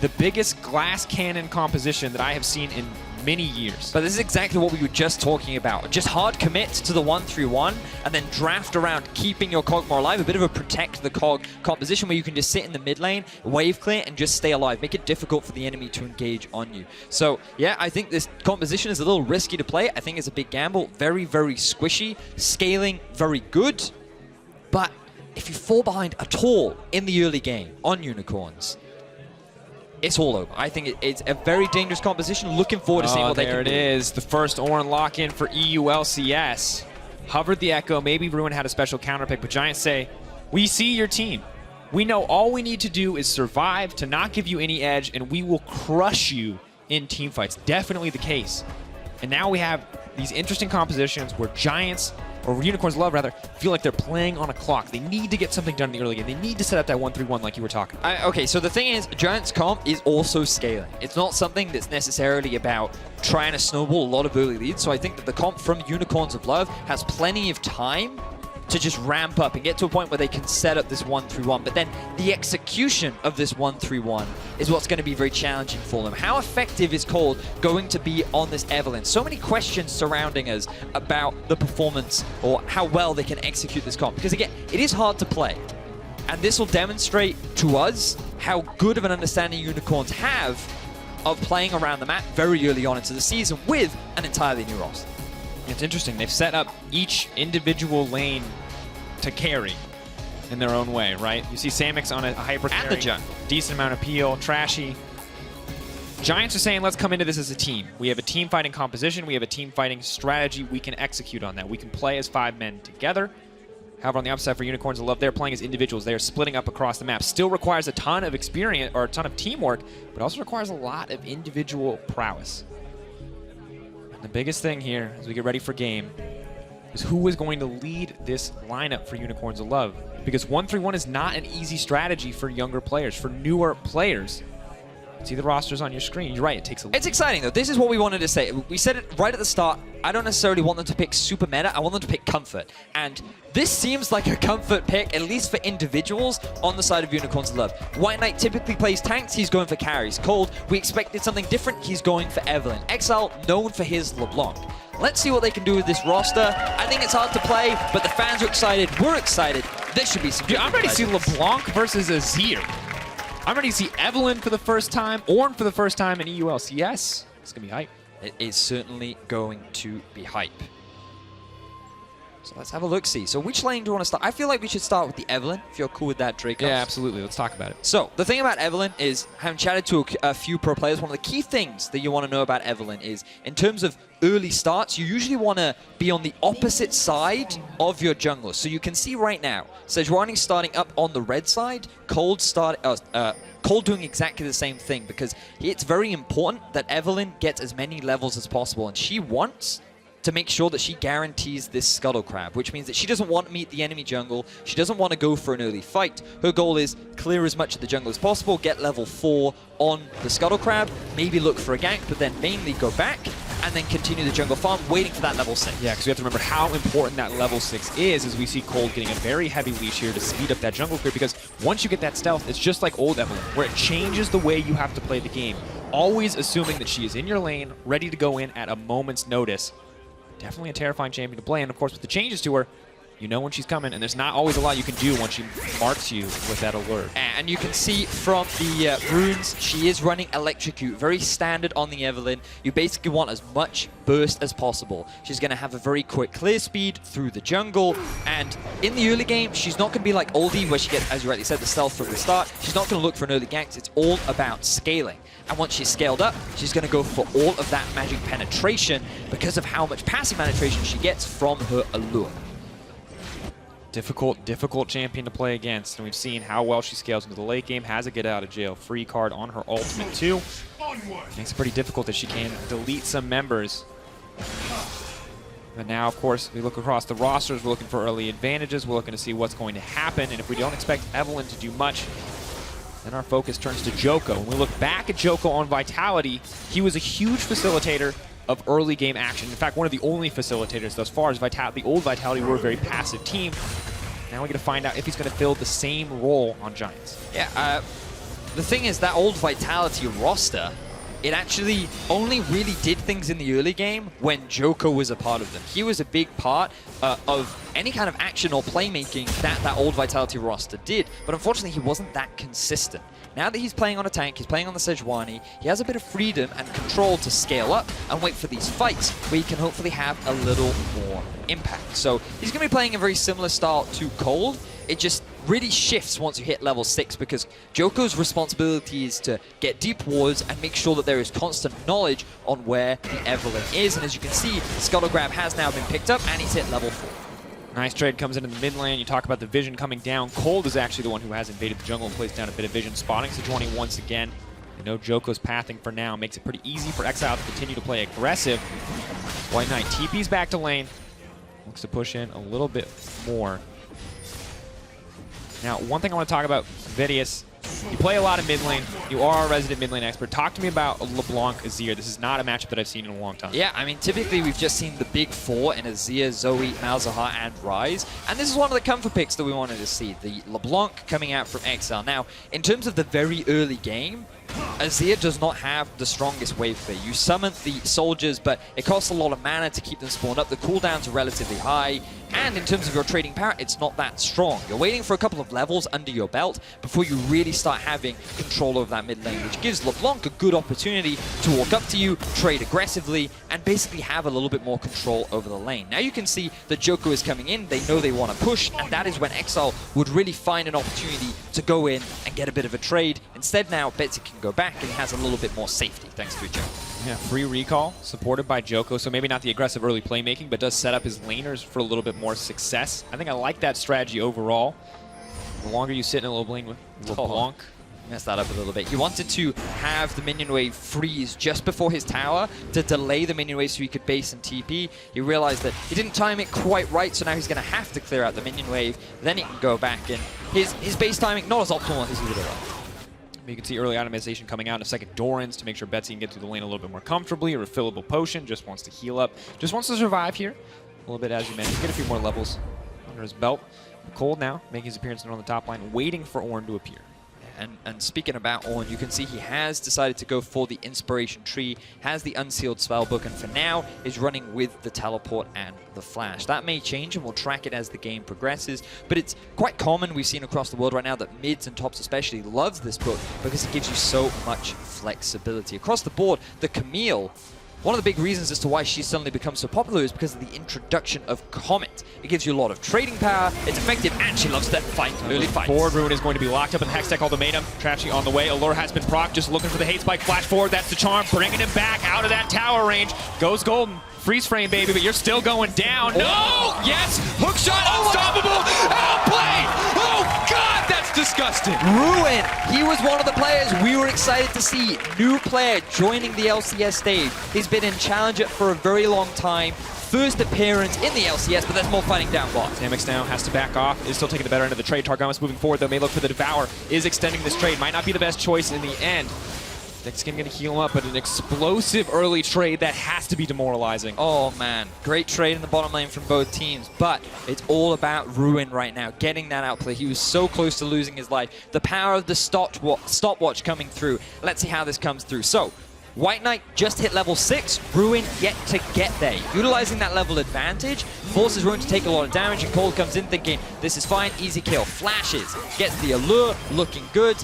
the biggest glass cannon composition that I have seen in many years. But this is exactly what we were just talking about. Just hard commit to the 1-3-1 and then draft around keeping your Kog'Maw alive. A bit of a protect the Kog composition where you can just sit in the mid lane, wave clear, and just stay alive. Make it difficult for the enemy to engage on you. So yeah, I think this composition is a little risky to play. I think it's a big gamble. Very, very squishy. Scaling very good. But if you fall behind at all in the early game on Unicorns, it's all over. I think it's a very dangerous composition. Looking forward to seeing what they can do. There it is. The first Ornn lock-in for EU LCS. Hovered the Echo. Maybe Ruin had a special counter pick, but Giants say, we see your team. We know all we need to do is survive to not give you any edge, and we will crush you in team fights. Definitely the case. And now we have these interesting compositions where Giants, or Unicorns Love rather, feel like they're playing on a clock. They need to get something done in the early game. They need to set up that 1-3-1 like you were talking about. Okay, so the thing is, Giants comp is also scaling. It's not something that's necessarily about trying to snowball a lot of early leads, so I think that the comp from Unicorns of Love has plenty of time to just ramp up and get to a point where they can set up this 1-3-1. But then the execution of this 1-3-1 is what's going to be very challenging for them. How effective is Kold going to be on this Evelynn? So many questions surrounding us about the performance or how well they can execute this comp. Because again, it is hard to play. And this will demonstrate to us how good of an understanding Unicorns have of playing around the map very early on into the season with an entirely new roster. It's interesting. They've set up each individual lane to carry in their own way, right? You see Samux on a hyper carry. And the jungle. Decent amount of peel, trashy. Giants are saying, let's come into this as a team. We have a team fighting composition. We have a team fighting strategy. We can execute on that. We can play as 5 men together. However, on the upside for Unicorns of Love, they're playing as individuals. They are splitting up across the map. Still requires a ton of experience or a ton of teamwork, but also requires a lot of individual prowess. The biggest thing here as we get ready for game is who is going to lead this lineup for Unicorns of Love. Because 1-3-1 is not an easy strategy for younger players, for newer players. See the rosters on your screen. You're right, it takes a little. It's exciting though. This is what we wanted to say. We said it right at the start. I don't necessarily want them to pick super meta. I want them to pick comfort. And this seems like a comfort pick, at least for individuals, on the side of Unicorns of Love. WhiteKnight typically plays tanks. He's going for carries. Kold, we expected something different. He's going for Evelynn. Exileh, known for his LeBlanc. Let's see what they can do with this roster. I think it's hard to play, but the fans are excited. We're excited. This should be some good. Dude, I'm ready to see LeBlanc versus Azir. I'm ready to see Evelynn for the first time, Ornn for the first time in EU LCS. It's going to be hype. It is certainly going to be hype. So let's have a look-see. So which lane do you want to start? I feel like we should start with the Evelynn, if you're cool with that, Drakos. Yeah, absolutely. Let's talk about it. So the thing about Evelynn is, having chatted to a few pro players, one of the key things that you want to know about Evelynn is, in terms of early starts, you usually want to be on the opposite side of your jungler. So you can see right now, Sejuani starting up on the red side, Kold doing exactly the same thing, because it's very important that Evelynn gets as many levels as possible, and she wants to make sure that she guarantees this Scuttle Crab, which means that she doesn't want to meet the enemy jungle. She doesn't want to go for an early fight. Her goal is clear as much of the jungle as possible, get level 4 on the Scuttle Crab, maybe look for a gank, but then mainly go back and then continue the jungle farm, waiting for that level 6. Yeah, because we have to remember how important that level 6 is, as we see Kold getting a very heavy leash here to speed up that jungle clear, because once you get that stealth, it's just like old Evelynn, where it changes the way you have to play the game. Always assuming that she is in your lane, ready to go in at a moment's notice. Definitely a terrifying champion to play, and of course with the changes to her, You know when she's coming, and there's not always a lot you can do once she marks you with that alert. And you can see from the runes, she is running Electrocute, very standard on the Evelynn. You basically want as much burst as possible. She's going to have a very quick clear speed through the jungle, and in the early game, she's not going to be like Oldie, where she gets, as you rightly said, the stealth from the start. She's not going to look for an early gank. It's all about scaling. And once she's scaled up, she's going to go for all of that magic penetration because of how much passive penetration she gets from her allure. Difficult champion to play against, and we've seen how well she scales into the late game. Has a get out of jail free card on her ultimate too. Makes it pretty difficult that she can delete some members. But now, of course, we look across the rosters. We're looking for early advantages. We're looking to see what's going to happen, and if we don't expect Evelynn to do much, then our focus turns to Djoko. When we look back at Djoko on Vitality, he was a huge facilitator of early game action. In fact, one of the only facilitators thus far is the old Vitality were a very passive team. Now we get to find out if he's going to fill the same role on Giants. Yeah, the thing is that old Vitality roster, it actually only really did things in the early game when Djoko was a part of them. He was a big part of any kind of action or playmaking that old Vitality roster did, but unfortunately he wasn't that consistent. Now that he's playing on a tank, he's playing on the Sejuani, he has a bit of freedom and control to scale up and wait for these fights where he can hopefully have a little more impact. So he's going to be playing a very similar style to Kold. It just really shifts once you hit level 6 because Djoko's responsibility is to get deep wards and make sure that there is constant knowledge on where the Evelynn is. And as you can see, Scuttle Grab has now been picked up and he's hit level 4. Nice trade comes into the mid lane. You talk about the vision coming down. Kold is actually the one who has invaded the jungle and placed down a bit of vision, spotting Sejuani once again. You know Djoko's pathing for now makes it pretty easy for Exileh to continue to play aggressive. WhiteKnight TP's back to lane. Looks to push in a little bit more. Now, one thing I want to talk about, Vedius, you play a lot of mid lane. You are a resident mid lane expert. Talk to me about LeBlanc Azir. This is not a matchup that I've seen in a long time. Yeah, I mean, typically we've just seen the big four in Azir, Zoe, Malzahar, and Ryze. And this is one of the comfort picks that we wanted to see, the LeBlanc coming out from Exileh. Now, in terms of the very early game, Azir does not have the strongest wave play. You summon the soldiers, but it costs a lot of mana to keep them spawned up. The cooldowns are relatively high, and in terms of your trading power, it's not that strong. You're waiting for a couple of levels under your belt before you really start having control over that mid lane, which gives LeBlanc a good opportunity to walk up to you, trade aggressively, and basically have a little bit more control over the lane. Now you can see that Djoko is coming in. They know they want to push, and that is when Exileh would really find an opportunity to go in and get a bit of a trade. Instead now, Betsy can go back and he has a little bit more safety thanks to Djoko. Yeah, free recall supported by Djoko, so maybe not the aggressive early playmaking, but does set up his laners for a little bit more success. I think I like that strategy overall. The longer you sit in a little lane with LeBlanc. Messed that up a little bit. He wanted to have the minion wave freeze just before his tower to delay the minion wave so he could base and TP. He realized that he didn't time it quite right, so now he's going to have to clear out the minion wave. Then he can go back, and his base timing not as optimal as he would have liked. You can see early itemization coming out in a second. Doran's to make sure Betsy can get through the lane a little bit more comfortably. A refillable potion, just wants to heal up. Just wants to survive here. A little bit, as you mentioned. Get a few more levels under his belt. Kold now making his appearance on the top line, waiting for Ornn to appear. And speaking about Ornn, you can see he has decided to go for the Inspiration Tree, has the Unsealed Spellbook, and for now is running with the Teleport and the Flash. That may change, and we'll track it as the game progresses, but it's quite common, we've seen across the world right now, that mids and tops especially loves this book because it gives you so much flexibility. Across the board, the Camille, one of the big reasons as to why she's suddenly become so popular is because of the introduction of Comet. It gives you a lot of trading power, it's effective, and she loves that fight, early fights. Forward Ruin is going to be locked up in the Hex deck ultimatum. Trashy on the way. Allure has been procced, just looking for the hate spike. Flash forward, that's the charm, bringing him back out of that tower range. Goes Golden. Freeze frame, baby, but you're still going down. No! Yes! Hook shot, unstoppable! Outplay! Oh, God, that's disgusting! Ruin! He was one of the players we were excited to see. New player joining the LCS stage. He's been in Challenger for a very long time. First appearance in the LCS, but there's more fighting down bot. Samux now has to back off. Is still taking the better end of the trade. Targamas moving forward, though, may look for the Devour. Is extending this trade. Might not be the best choice in the end. Thick Skin going to heal him up, but an explosive early trade that has to be demoralizing. Oh, man. Great trade in the bottom lane from both teams, but it's all about Ruin right now, getting that outplay. He was so close to losing his life. The power of the stopwatch coming through. Let's see how this comes through. So, WhiteKnight just hit level 6, Ruin yet to get there. Utilizing that level advantage, forces Ruin to take a lot of damage, and Kold comes in thinking, this is fine, easy kill. Flashes, gets the allure, looking good.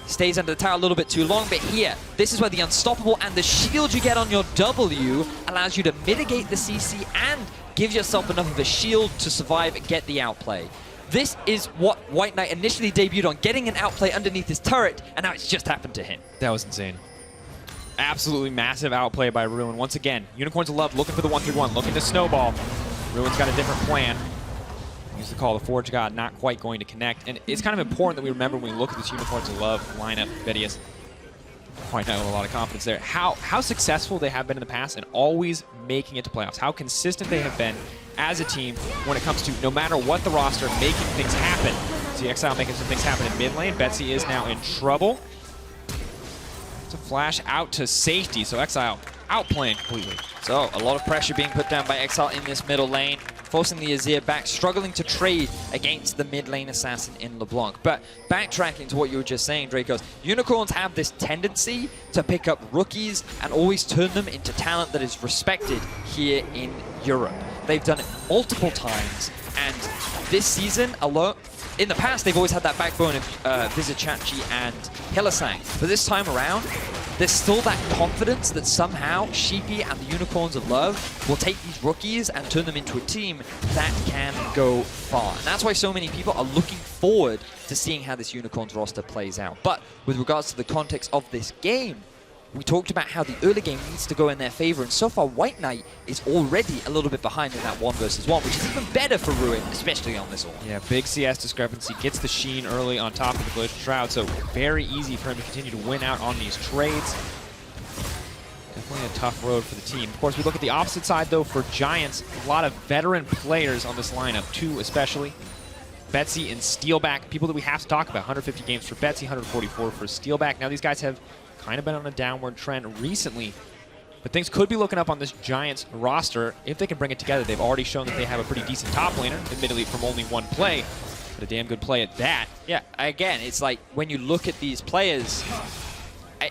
Stays under the tower a little bit too long, but here, this is where the unstoppable and the shield you get on your W allows you to mitigate the CC and give yourself enough of a shield to survive and get the outplay. This is what WhiteKnight initially debuted on, getting an outplay underneath his turret, and now it's just happened to him. That was insane. Absolutely massive outplay by Ruin. Once again, Unicorns of Love looking for the 1-3-1, looking to snowball. Ruin's got a different plan. Use the call, the Forge God not quite going to connect. And it's kind of important that we remember when we look at this Unicorns of Love lineup, Vedius, WhiteKnight with a lot of confidence there, how successful they have been in the past and always making it to playoffs. How consistent they have been as a team when it comes to, no matter what the roster, making things happen. See Exileh making some things happen in mid lane. Betsy is now in trouble. It's a flash out to safety, so Exileh outplaying completely. So, a lot of pressure being put down by Exileh in this middle lane, forcing the Azir back, struggling to trade against the mid lane assassin in LeBlanc. But backtracking to what you were just saying, Drakos, Unicorns have this tendency to pick up rookies and always turn them into talent that is respected here in Europe. They've done it multiple times, and this season alone, in the past, they've always had that backbone of Vizichachi and Hylissang. But this time around, there's still that confidence that somehow Sheepy and the Unicorns of Love will take these rookies and turn them into a team that can go far. And that's why so many people are looking forward to seeing how this Unicorns roster plays out. But with regards to the context of this game, we talked about how the early game needs to go in their favor, and so far WhiteKnight is already a little bit behind in that 1 versus 1, which is even better for Ruin, especially on this one. Yeah, big CS discrepancy, gets the Sheen early on top of the Glacial Shroud, so very easy for him to continue to win out on these trades. Definitely a tough road for the team. Of course, we look at the opposite side, though, for Giants. A lot of veteran players on this lineup, 2 especially. Betsy and Steeelback, people that we have to talk about. 150 games for Betsy, 144 for Steeelback. Now these guys have kind of been on a downward trend recently, but things could be looking up on this Giants roster if they can bring it together. They've already shown that they have a pretty decent top laner, admittedly from only 1 play, but a damn good play at that. Yeah, again, it's like when you look at these players,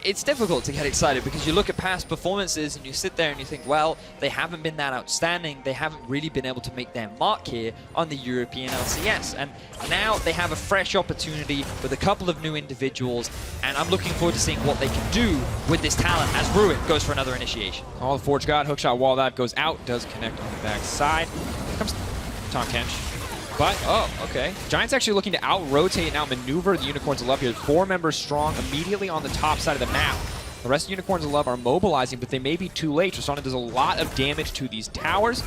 it's difficult to get excited because you look at past performances and you sit there and you think, well, they haven't been that outstanding. They haven't really been able to make their mark here on the European LCS. And now they have a fresh opportunity with a couple of new individuals, and I'm looking forward to seeing what they can do with this talent as Ruin goes for another initiation. Call the Forge God, hookshot wall dive goes out, does connect on the back side. Here comes Tahm Kench. But, oh, okay. Giants actually looking to out-rotate and out-maneuver the Unicorns of Love here. 4 members strong immediately on the top side of the map. The rest of Unicorns of Love are mobilizing, but they may be too late. Tristanan does a lot of damage to these towers.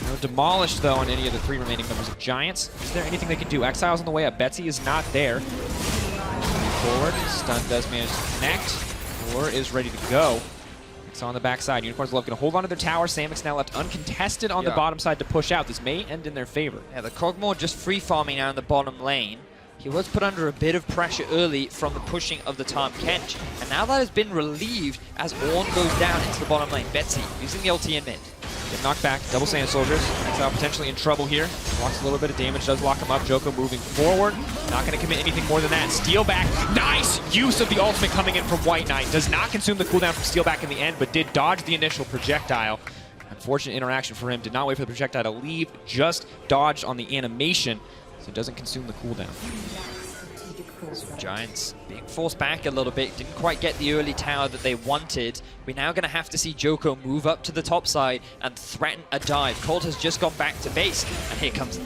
No demolished, though, on any of the 3 remaining members of Giants. Is there anything they can do? Exileh's on the way up. Betsy is not there. Forward. Stun does manage to connect. Or is ready to go. It's on the backside. Unicorns of Love going to hold on to their tower. Samux now left uncontested on the bottom side to push out. This may end in their favor. Yeah, the Kog'Maw just free farming now in the bottom lane. He was put under a bit of pressure early from the pushing of the Tahm Kench, and now that has been relieved as Ornn goes down into the bottom lane. Betsy using the ulti in mid. Get knocked back. Double Sand Soldiers. Exileh potentially in trouble here. Walks a little bit of damage. Does lock him up. Djoko moving forward. Not going to commit anything more than that. Steeelback. Nice use of the ultimate coming in from WhiteKnight. Does not consume the cooldown from Steeelback in the end, but did dodge the initial projectile. Unfortunate interaction for him. Did not wait for the projectile to leave. Just dodged on the animation, so it doesn't consume the cooldown. So Giants being forced back a little bit, didn't quite get the early tower that they wanted. We're now going to have to see Djoko move up to the top side and threaten a dive. Kold has just gone back to base, and here he comes. Ooh,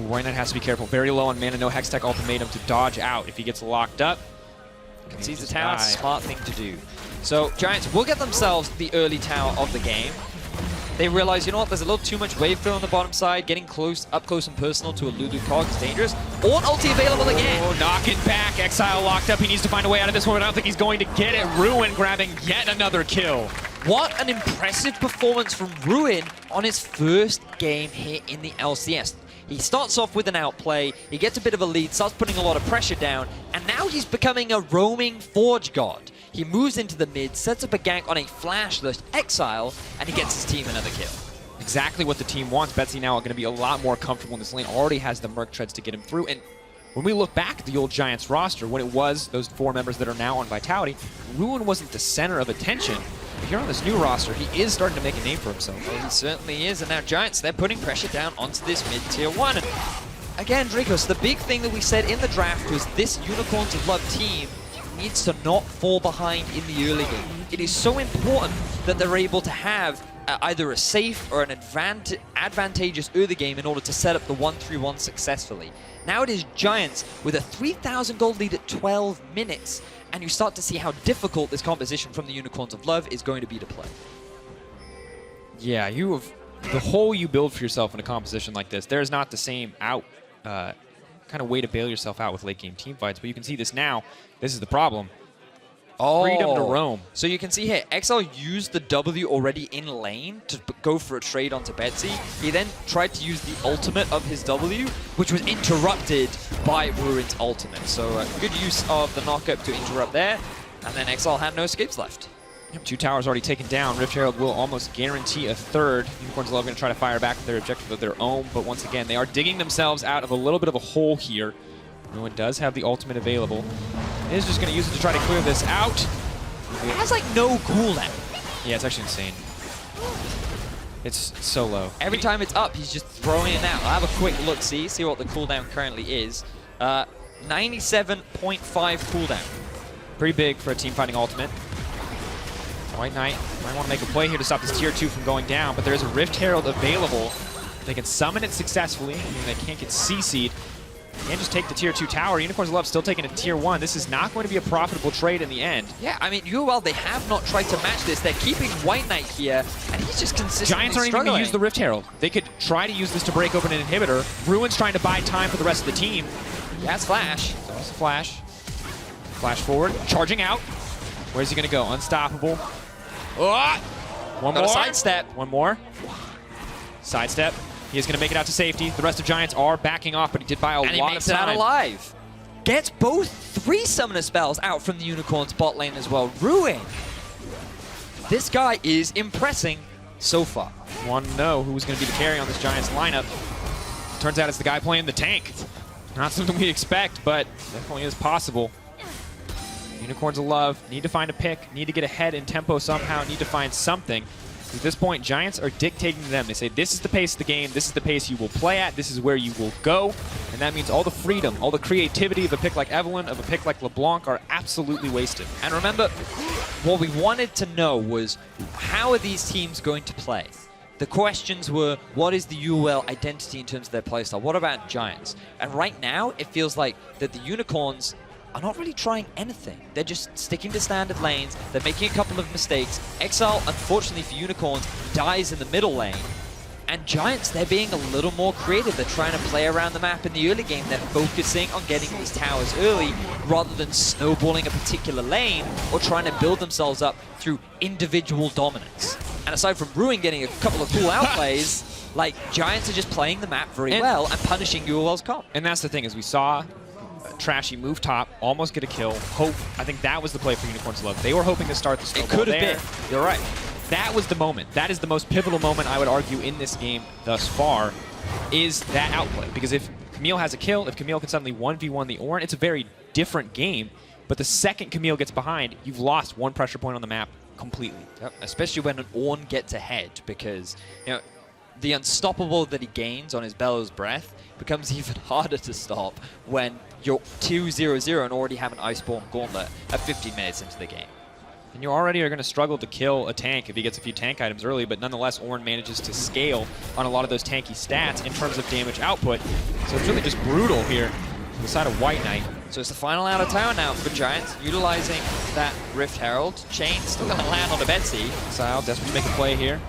WhiteKnight has to be careful. Very low on mana, no Hextech ultimatum to dodge out if he gets locked up. Concedes the tower, smart thing to do. So Giants will get themselves the early tower of the game. They realize, you know what, there's a little too much wave fill on the bottom side. Getting up close and personal to a Lulu Kog is dangerous. Ornn ulti available again. Oh, knocking back. Exileh locked up. He needs to find a way out of this one, but I don't think he's going to get it. Ruin grabbing yet another kill. What an impressive performance from Ruin on his first game here in the LCS. He starts off with an outplay, he gets a bit of a lead, starts putting a lot of pressure down, and now he's becoming a roaming Forge God. He moves into the mid, sets up a gank on a flashless Exileh, and he gets his team another kill. Exactly what the team wants. Betsy now are going to be a lot more comfortable in this lane. Already has the Merc Treads to get him through, and when we look back at the old Giants roster, when it was those 4 members that are now on Vitality, Ruin wasn't the center of attention. But here on this new roster, he is starting to make a name for himself. Well, he certainly is, and now Giants, they're putting pressure down onto this mid-tier 1. And again, Drakos, the big thing that we said in the draft was this Unicorns of Love team needs to not fall behind in the early game. It is so important that they're able to have either a safe or an advantageous early game in order to set up the 1-3-1 successfully. Now it is Giants with a 3,000 gold lead at 12 minutes, and you start to see how difficult this composition from the Unicorns of Love is going to be to play. Yeah, the hole you build for yourself in a composition like this, there's not the same kind of way to bail yourself out with late game team fights, but you can see this now. This is the problem. Freedom to roam. So you can see here, Exileh used the W already in lane to go for a trade onto Betsy. He then tried to use the ultimate of his W, which was interrupted by Ruin's ultimate. So good use of the knockup to interrupt there, and then Exileh had no escapes left. Yep, 2 towers already taken down. Rift Herald will almost guarantee a 3rd. Unicorns of Love going to try to fire back with their objective of their own, but once again, they are digging themselves out of a little bit of a hole here. Ruin does have the ultimate available. Is just going to use it to try to clear this out. It has like no cooldown. Yeah, it's actually insane. It's so low. Every time it's up, he's just throwing it out. I'll have a quick look, see what the cooldown currently is. 97.5 cooldown. Pretty big for a team fighting ultimate. WhiteKnight might want to make a play here to stop this tier 2 from going down, but there is a Rift Herald available. They can summon it successfully, meaning they can't get CC'd. Can't just take the tier 2 tower. Unicorns of Love still taking a tier 1. This is not going to be a profitable trade in the end. Yeah, I mean, UOL, they have not tried to match this. They're keeping WhiteKnight here, and he's just consistently Giants aren't even going to use the Rift Herald. They could try to use this to break open an inhibitor. Ruin's trying to buy time for the rest of the team. That's Flash. So it's a Flash. Flash forward, charging out. Where's he going to go? Unstoppable. Oh! One Got more. a sidestep. One more. Sidestep. He is going to make it out to safety. The rest of Giants are backing off, but he did buy a lot of time. And he makes it out alive. Gets both 3 summoner spells out from the Unicorns bot lane as well. Ruin. This guy is impressing so far. Want to know who's going to be the carry on this Giants lineup. Turns out it's the guy playing the tank. Not something we expect, but definitely is possible. Unicorns of Love need to find a pick, need to get ahead in tempo somehow, need to find something. At this point, Giants are dictating to them. They say, this is the pace of the game, this is the pace you will play at, this is where you will go. And that means all the freedom, all the creativity of a pick like Evelynn, of a pick like LeBlanc are absolutely wasted. And remember, what we wanted to know was, how are these teams going to play? The questions were, what is the UOL identity in terms of their playstyle? What about Giants? And right now, it feels like that the Unicorns are not really trying anything. They're just sticking to standard lanes. They're making a couple of mistakes. Exileh, unfortunately for Unicorns, dies in the middle lane. And Giants, they're being a little more creative. They're trying to play around the map in the early game. They're focusing on getting these towers early rather than snowballing a particular lane or trying to build themselves up through individual dominance. And aside from Ruin getting a couple of cool outplays, like, Giants are just playing the map very well and punishing UOL's comp. And that's the thing, is we saw Trashy move top, almost get a kill. Hope, I think that was the play for Unicorns of Love. They were hoping to start the snowball. It could have been. You're right. That was the moment. That is the most pivotal moment, I would argue, in this game thus far, is that outplay. Because if Camille has a kill, if Camille can suddenly 1v1 the Ornn, it's a very different game. But the second Camille gets behind, you've lost one pressure point on the map completely. Yep. Especially when an Ornn gets ahead, because, you know, the unstoppable that he gains on his Bellows Breath becomes even harder to stop when you're 2-0-0 and already have an Iceborne Gauntlet at 15 minutes into the game. And you already are going to struggle to kill a tank if he gets a few tank items early, but nonetheless, Ornn manages to scale on a lot of those tanky stats in terms of damage output. So it's really just brutal here on the side of WhiteKnight. So it's the final out of tower now for Giants, utilizing that Rift Herald. Chain still going to land on the Betsy. Exileh desperate to make a play here.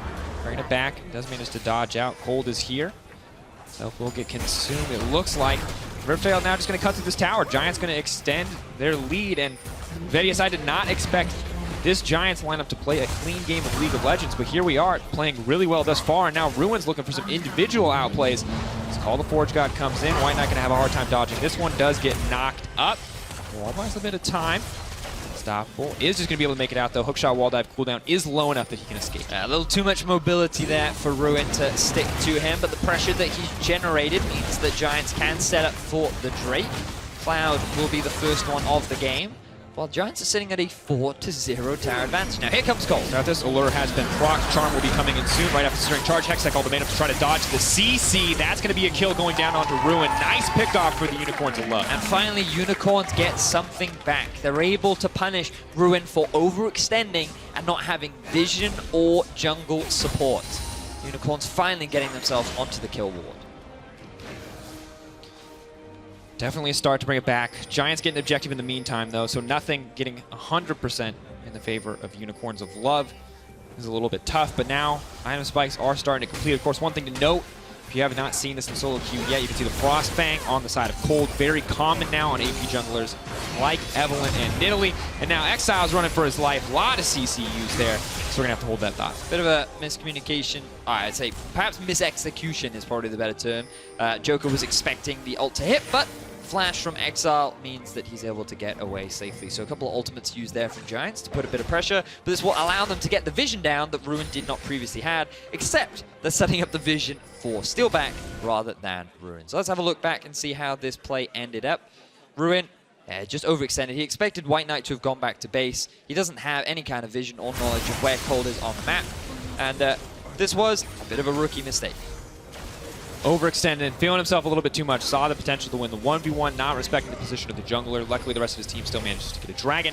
Bringing it back, does manage to dodge out. Kold is here. Self will get consumed, it looks like. Rift Herald now just going to cut through this tower. Giants going to extend their lead, and Vedius, I did not expect this Giants lineup to play a clean game of League of Legends, but here we are playing really well thus far, and now Ruin's looking for some individual outplays. As Call the Forge God comes in, WhiteKnight going to have a hard time dodging. This one does get knocked up. Well, buys a bit of time. unstoppable. Is just going to be able to make it out, though. Hookshot wall dive cooldown is low enough that he can escape. A little too much mobility there for Ruin to stick to him, but the pressure that he's generated means that Giants can set up for the Drake. Cloud will be the first one of the game, while Giants are sitting at a 4-0 tower advantage. Now here comes Kold. Now this allure has been procced. Charm will be coming in soon, right after securing charge. Hextech all the man up to try to dodge the CC. That's going to be a kill going down onto Ruin. Nice pick off for the Unicorns of Love. And finally, Unicorns get something back. They're able to punish Ruin for overextending and not having vision or jungle support. Unicorns finally getting themselves onto the kill ward. Definitely a start to bring it back. Giants getting objective in the meantime, though, so nothing getting 100% in the favor of Unicorns of Love. This is a little bit tough, but now item spikes are starting to complete. Of course, one thing to note, if you have not seen this in solo queue yet, you can see the Frost Fang on the side of Kold. Very common now on AP junglers like Evelynn and Nidalee. And now Exile's running for his life. A lot of CC used there, so we're going to have to hold that thought. Bit of a miscommunication. I'd say perhaps misexecution is probably the better term. Djoko was expecting the ult to hit, but flash from Exile means that he's able to get away safely. So a couple of ultimates used there from Giants to put a bit of pressure, but this will allow them to get the vision down that Ruin did not previously had, except they're setting up the vision for Steeelback rather than Ruin. So let's have a look back and see how this play ended up. Ruin just overextended. He expected WhiteKnight to have gone back to base. He doesn't have any kind of vision or knowledge of where Kold is on the map, and this was a bit of a rookie mistake. Overextended, feeling himself a little bit too much, saw the potential to win the 1v1, not respecting the position of the jungler. Luckily, the rest of his team still manages to get a dragon.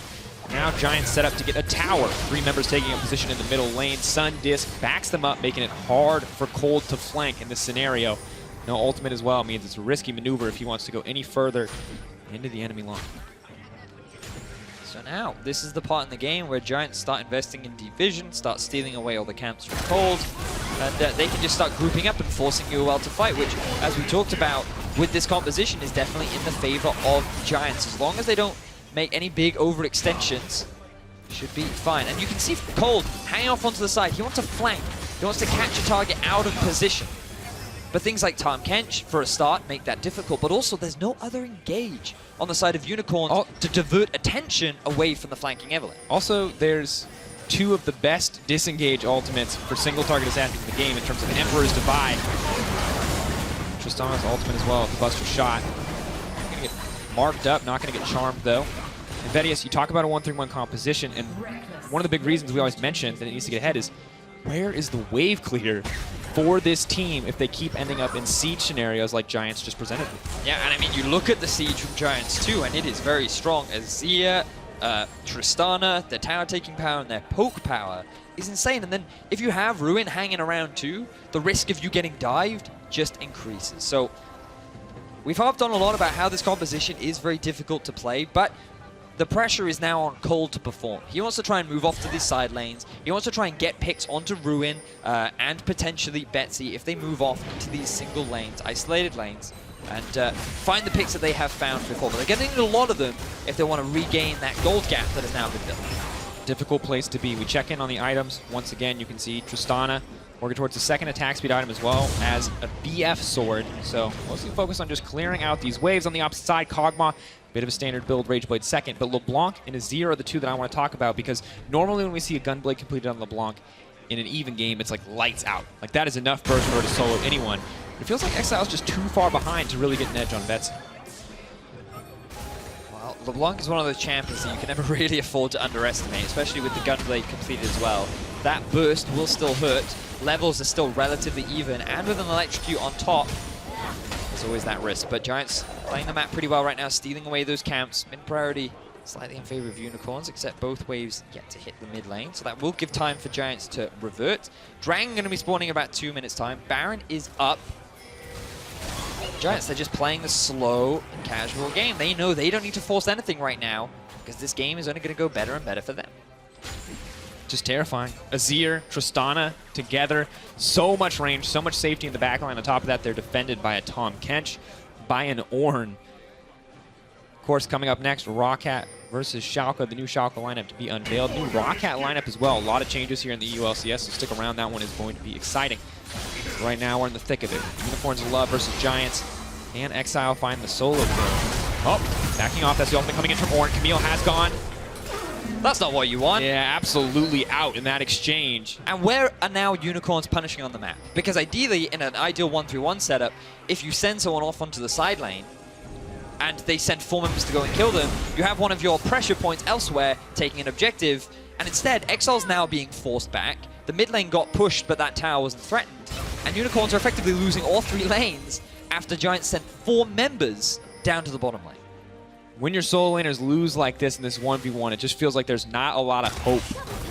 Now Giants set up to get a tower. 3 members taking a position in the middle lane. Sun Disc backs them up, making it hard for Kold to flank in this scenario. No ultimate as well means it's a risky maneuver if he wants to go any further into the enemy line. So now, this is the part in the game where Giants start investing in deep vision, start stealing away all the camps from Kold, and they can just start grouping up and forcing UOL to fight, which, as we talked about with this composition, is definitely in the favor of Giants. As long as they don't make any big overextensions, should be fine. And you can see Kold hanging off onto the side. He wants to flank. He wants to catch a target out of position. But things like Tahm Kench, for a start, make that difficult. But also, there's no other engage on the side of Unicorns to divert attention away from the flanking Evelynn. Also, there's 2 of the best disengage ultimates for single target assassins in the game in terms of Emperor's Divide. Tristana's ultimate as well, the Buster Shot. Not going to get marked up, not going to get charmed though. And Vedius, you talk about a 1-3-1 composition, and one of the big reasons we always mention that it needs to get ahead is, where is the wave clear for this team if they keep ending up in siege scenarios like Giants just presented? Yeah, and I mean, you look at the siege from Giants too, and it is very strong. Azir, Tristana, their tower taking power and their poke power is insane. And then if you have Ruin hanging around too, the risk of you getting dived just increases. So we've harped on a lot about how this composition is very difficult to play, but the pressure is now on Kold to perform. He wants to try and move off to these side lanes. He wants to try and get picks onto Ruin and potentially Betsy if they move off into these single lanes, isolated lanes, and find the picks that they have found before. But they're going to need a lot of them if they want to regain that gold gap that has now been built. Difficult place to be. We check in on the items. Once again, you can see Tristana working towards the second attack speed item as well as a BF sword. So mostly focused on just clearing out these waves on the opposite side. Kog'Maw, bit of a standard build, Rageblade second. But LeBlanc and Azir are the 2 that I want to talk about, because normally when we see a Gunblade completed on LeBlanc in an even game, it's like lights out. Like that is enough burst for her to solo anyone. But it feels like Exile's just too far behind to really get an edge on Betsy. Well, LeBlanc is one of those champions that you can never really afford to underestimate, especially with the Gunblade completed as well. That burst will still hurt. Levels are still relatively even, and with an electrocute on top, there's always that risk. But Giants playing the map pretty well right now, stealing away those camps. Mid priority slightly in favor of Unicorns, except both waves get to hit the mid lane, so that will give time for Giants to revert. Dragon going to be spawning in about 2 minutes time. Baron is up. Giants, they're just playing the slow and casual game. They know they don't need to force anything right now, because this game is only going to go better and better for them. Just terrifying. Azir, Tristana together. So much range, so much safety in the backline. On top of that, they're defended by a Tahm Kench, by an Ornn. Of course, coming up next, Rawcat versus Sjokz, the new Sjokz lineup to be unveiled. New Rawcat lineup as well. A lot of changes here in the ULCS, so stick around. That one is going to be exciting. Right now, we're in the thick of it. Unicorns of Love versus Giants. And Exile find the solo kill. Oh, backing off. That's the ultimate coming in from Ornn. Camille has gone. That's not what you want. Yeah, absolutely out in that exchange. And where are now Unicorns punishing on the map? Because ideally, in an ideal 1-3-1 setup, if you send someone off onto the side lane, and they send 4 members to go and kill them, you have one of your pressure points elsewhere taking an objective, and instead, Exile's now being forced back. The mid lane got pushed, but that tower wasn't threatened. And Unicorns are effectively losing all 3 lanes after Giants sent 4 members down to the bottom lane. When your solo laners lose like this in this 1v1, it just feels like there's not a lot of hope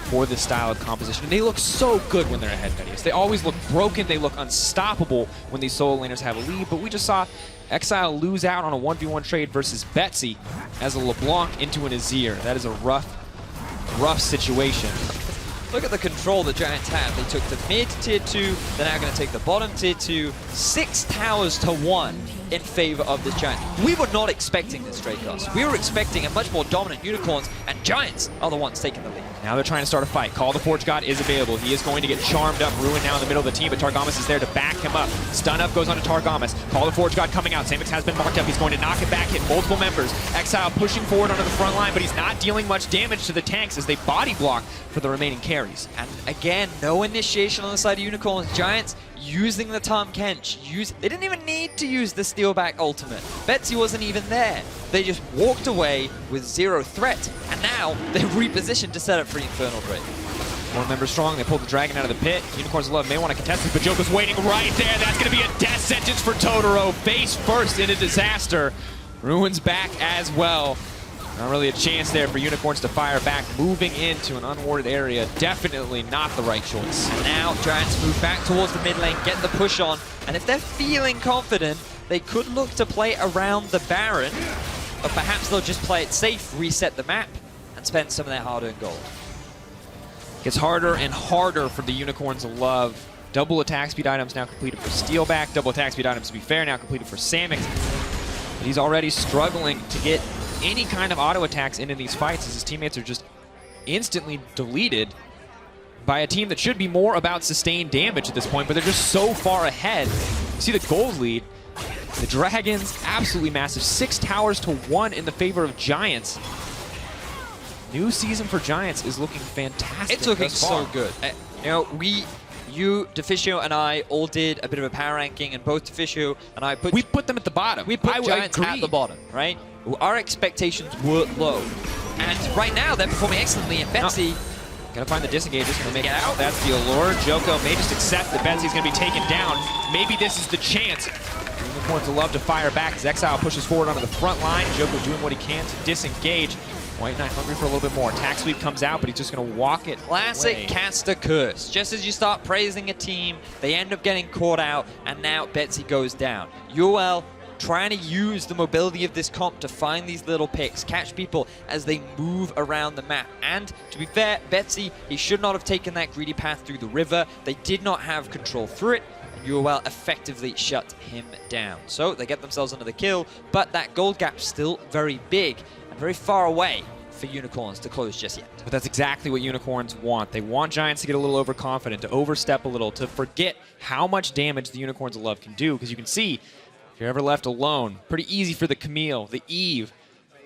for this style of composition. And they look so good when they're ahead, Vedius. They always look broken, they look unstoppable when these solo laners have a lead, but we just saw Exileh lose out on a 1v1 trade versus Betsy as a LeBlanc into an Azir. That is a rough situation. Look at the control the Giants have. They took the mid tier 2, they're now going to take the bottom tier 2, 6 towers to 1 in favor of this Giant. We were not expecting this, Drakos. We were expecting a much more dominant Unicorns, and Giants are the ones taking the lead. Now they're trying to start a fight. Call the Forge God is available. He is going to get charmed up. Ruin now in the middle of the team, but Targamas is there to back him up. Stun up goes on to Targamas. Call the Forge God coming out. Samux has been marked up. He's going to knock it back, hit multiple members. Exileh pushing forward onto the front line, but he's not dealing much damage to the tanks as they body block for the remaining carries. And again, no initiation on the side of Unicorns. Giants using the Tahm Kench. They didn't even need to use the Steeelback ultimate. Betsy wasn't even there. They just walked away with 0 threat, and now they're repositioned to set up for Infernal Grave. 4 members strong. They pulled the dragon out of the pit. Unicorns of Love may want to contest it, but Djoko's waiting right there. That's going to be a death sentence for Totoro. Face first in a disaster. Ruin's back as well. Not really a chance there for Unicorns to fire back. Moving into an unwarded area, definitely not the right choice. And now Giants move back towards the mid lane, get the push on, and if they're feeling confident, they could look to play around the Baron, or perhaps they'll just play it safe, reset the map, and spend some of their hard-earned gold. Gets harder and harder for the Unicorns of Love. Double attack speed items now completed for Steeelback. Double attack speed items, to be fair, now completed for Samux. But he's already struggling to get any kind of auto attacks into these fights as his teammates are just instantly deleted by a team that should be more about sustained damage at this point, but they're just so far ahead. You see the gold lead. The Dragons, absolutely massive. 6 towers to 1 in the favor of Giants. New season for Giants is looking fantastic. It's looking thus far. so good. You know, you, Deficio, and I all did a bit of a power ranking, and both Deficio and I We put them at the bottom. We put Giants at the bottom, right? Our expectations were low. And right now, they're performing excellently, and Betsy... Gonna find the disengage, just gonna make it out. That's the allure. Djoko may just accept that Betsy's gonna be taken down. Maybe this is the chance. Unicorns will love to fire back as Exileh pushes forward onto the front line. Djoko doing what he can to disengage. WhiteKnight hungry for a little bit more. Attack sweep comes out, but he's just gonna walk it Classic away. caster curse. Just as you start praising a team, they end up getting caught out, and now Betsy goes down. UOL trying to use the mobility of this comp to find these little picks, catch people as they move around the map. And to be fair, Betsy, he should not have taken that greedy path through the river. They did not have control through it. UOL effectively shut him down. So they get themselves another kill, but that gold gap's still very big and very far away for Unicorns to close just yet. But that's exactly what Unicorns want. They want Giants to get a little overconfident, to overstep a little, to forget how much damage the Unicorns of Love can do, because you can see, if you're ever left alone, pretty easy for the Camille, the Eve,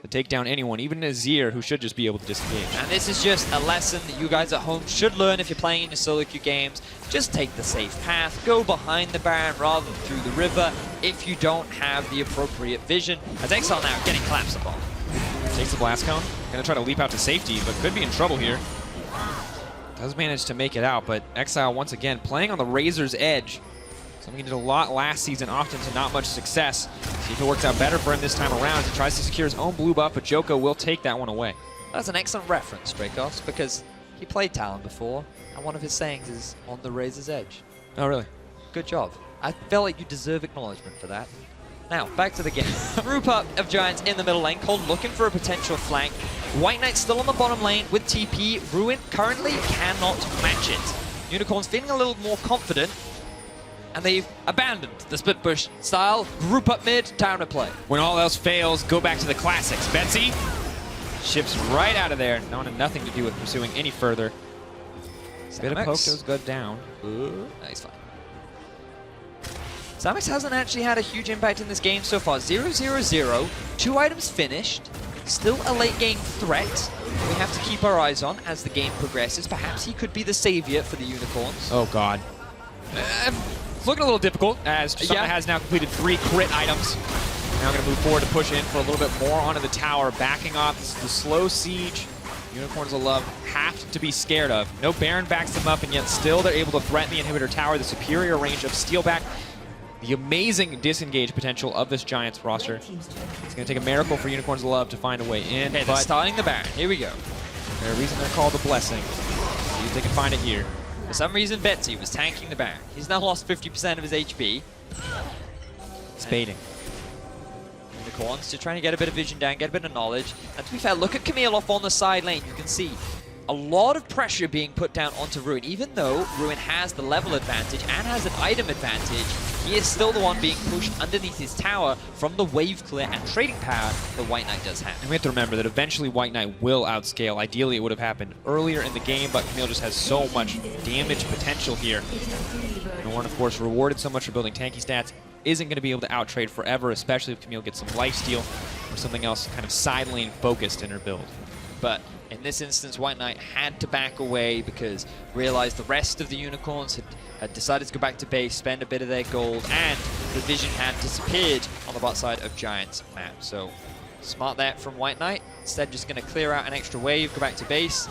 to take down anyone, even Azir, who should just be able to disengage. And this is just a lesson that you guys at home should learn if you're playing in your solo queue games. Just take the safe path, go behind the Baron rather than through the river if you don't have the appropriate vision. As Exileh now getting collapsed upon. Takes the blast cone, gonna try to leap out to safety, but could be in trouble here. Does manage to make it out, but Exileh once again playing on the razor's edge. Something he did a lot last season, often to not much success. See if it works out better for him this time around. He tries to secure his own blue buff, but Djoko will take that one away. That's an excellent reference, Drakos, because he played Talon before, and one of his sayings is on the razor's edge. Oh, really? Good job. I felt like you deserve acknowledgement for that. Now, back to the game. Group up of Giants in the middle lane. Kold looking for a potential flank. WhiteKnight still on the bottom lane with TP. Ruin currently cannot match it. Unicorns feeling a little more confident, and they've abandoned the split push style. Group up mid, time to play. When all else fails, go back to the classics. Betsy ships right out of there. Nothing to do with pursuing any further. Bit of poke does go down. No, he's fine. Samux hasn't actually had a huge impact in this game so far. 0-0-0, 2 items finished, still a late game threat, we have to keep our eyes on as the game progresses. Perhaps he could be the savior for the Unicorns. Oh, God. It's looking a little difficult as Tristanan has now completed 3 crit items. Now going to move forward to push in for a little bit more onto the tower, backing off the slow siege. Unicorns of Love have to be scared of. No Baron backs them up, and yet still they're able to threaten the inhibitor tower, the superior range of Steeelback. The amazing disengage potential of this Giants roster. It's going to take a miracle for Unicorns of Love to find a way in. Okay, they're starting the Baron. Here we go. There's a reason they're called the Blessing. See if they can find it here. For some reason, Betsy was tanking the Baron. He's now lost 50% of his HP. Spading. Unicorns to trying to get a bit of vision down, get a bit of knowledge. And to be fair, look at Camille off on the side lane. You can see a lot of pressure being put down onto Ruin. Even though Ruin has the level advantage and has an item advantage, he is still the one being pushed underneath his tower from the wave clear and trading power that WhiteKnight does have. And we have to remember that eventually WhiteKnight will outscale. Ideally, it would have happened earlier in the game, but Camille just has so much damage potential here. And Ornn, of course, rewarded so much for building tanky stats, isn't going to be able to out-trade forever, especially if Camille gets some lifesteal or something else kind of side lane focused in her build. But in this instance, WhiteKnight had to back away because realized the rest of the Unicorns had decided to go back to base, spend a bit of their gold, and the vision had disappeared on the bot side of Giants map. So smart there from WhiteKnight. Instead, just going to clear out an extra wave, go back to base.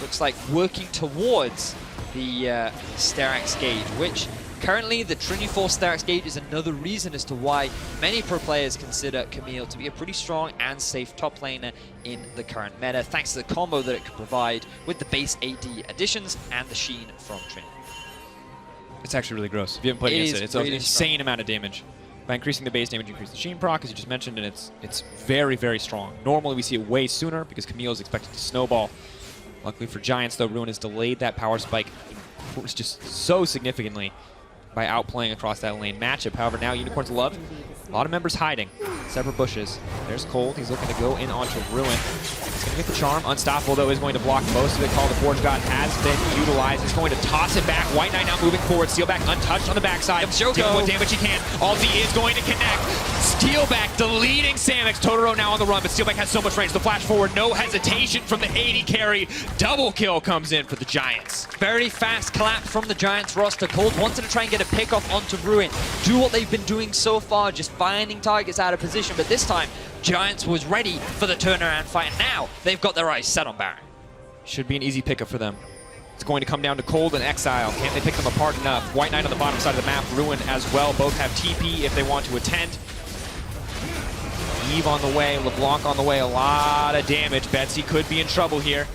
Looks like working towards the Sterak's Gauge, which currently the Trinity Force Sterak's Gauge is another reason as to why many pro players consider Camille to be a pretty strong and safe top laner in the current meta, thanks to the combo that it could provide with the base AD additions and the sheen from Trinity. It's actually really gross. If you haven't played against it, it's an really insane amount of damage. By increasing the base damage, you increase the sheen proc, as you just mentioned, and it's very, very strong. Normally we see it way sooner because Camille is expected to snowball. Luckily for Giants, though, Ruin has delayed that power spike just so significantly by outplaying across that lane matchup. However, now Unicorns of Love, a lot of members hiding. Separate bushes. There's Kold. He's looking to go in onto Ruin. He's going to get the charm. Unstoppable, though, is going to block most of it. Call the Forge God has been utilized. He's going to toss it back. WhiteKnight now moving forward. Steeelback untouched on the backside. Djoko. Doing what damage he can. Ulti is going to connect. Steeelback deleting Samux. Totoro now on the run, but Steeelback has so much range. The flash forward, no hesitation from the AD carry. Double kill comes in for the Giants. Very fast collapse from the Giants roster. Kold wanted to try and get a pick off onto Ruin. Do what they've been doing so far, just finding targets out of position. But this time, Giants was ready for the turnaround fight. Now, they've got their eyes set on Baron. Should be an easy pickup for them. It's going to come down to Kold and Exileh. Can they pick them apart enough? WhiteKnight on the bottom side of the map, Ruin as well. Both have TP if they want to attend. Eve on the way, LeBlanc on the way, a lot of damage. Betsy could be in trouble here.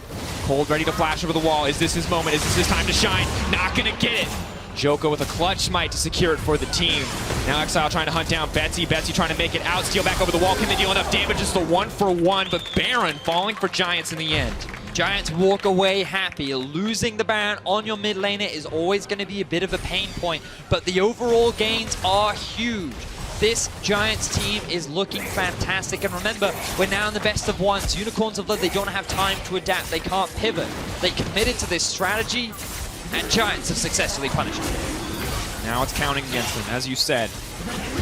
Kold ready to flash over the wall. Is this his moment? Is this his time to shine? Not gonna get it. Djoko with a clutch smite to secure it for the team. Now Exileh trying to hunt down Betsy. Betsy trying to make it out. Steeelback over the wall. Can they deal enough damage? Just the 1-for-1, but Baron falling for Giants in the end. Giants walk away happy. Losing the Baron on your mid laner is always going to be a bit of a pain point, but the overall gains are huge. This Giants team is looking fantastic, and remember, we're now in the best of ones. Unicorns of Love, they don't have time to adapt. They can't pivot. They committed to this strategy, and Giants have successfully punished them. Now it's counting against them, as you said.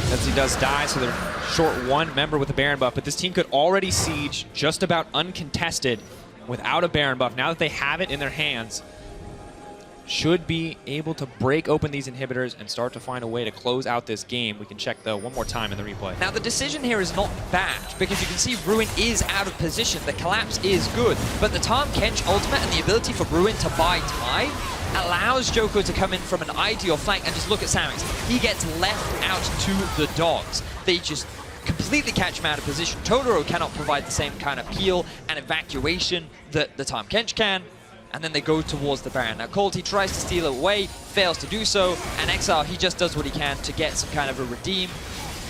Betsy does die, so they're short one member with a Baron buff, but this team could already siege just about uncontested without a Baron buff. Now that they have it in their hands, should be able to break open these inhibitors and start to find a way to close out this game. We can check, though, one more time in the replay. Now, the decision here is not bad, because you can see Ruin is out of position. The collapse is good, but the Tahm Kench ultimate and the ability for Ruin to buy time allows Djoko to come in from an ideal flank, and just look at Samux. He gets left out to the dogs. They just completely catch him out of position. Totoro cannot provide the same kind of peel and evacuation that the Tahm Kench can. And then they go towards the Baron. Now Kold, he tries to steal it away, fails to do so, and Exileh, he just does what he can to get some kind of a redeem.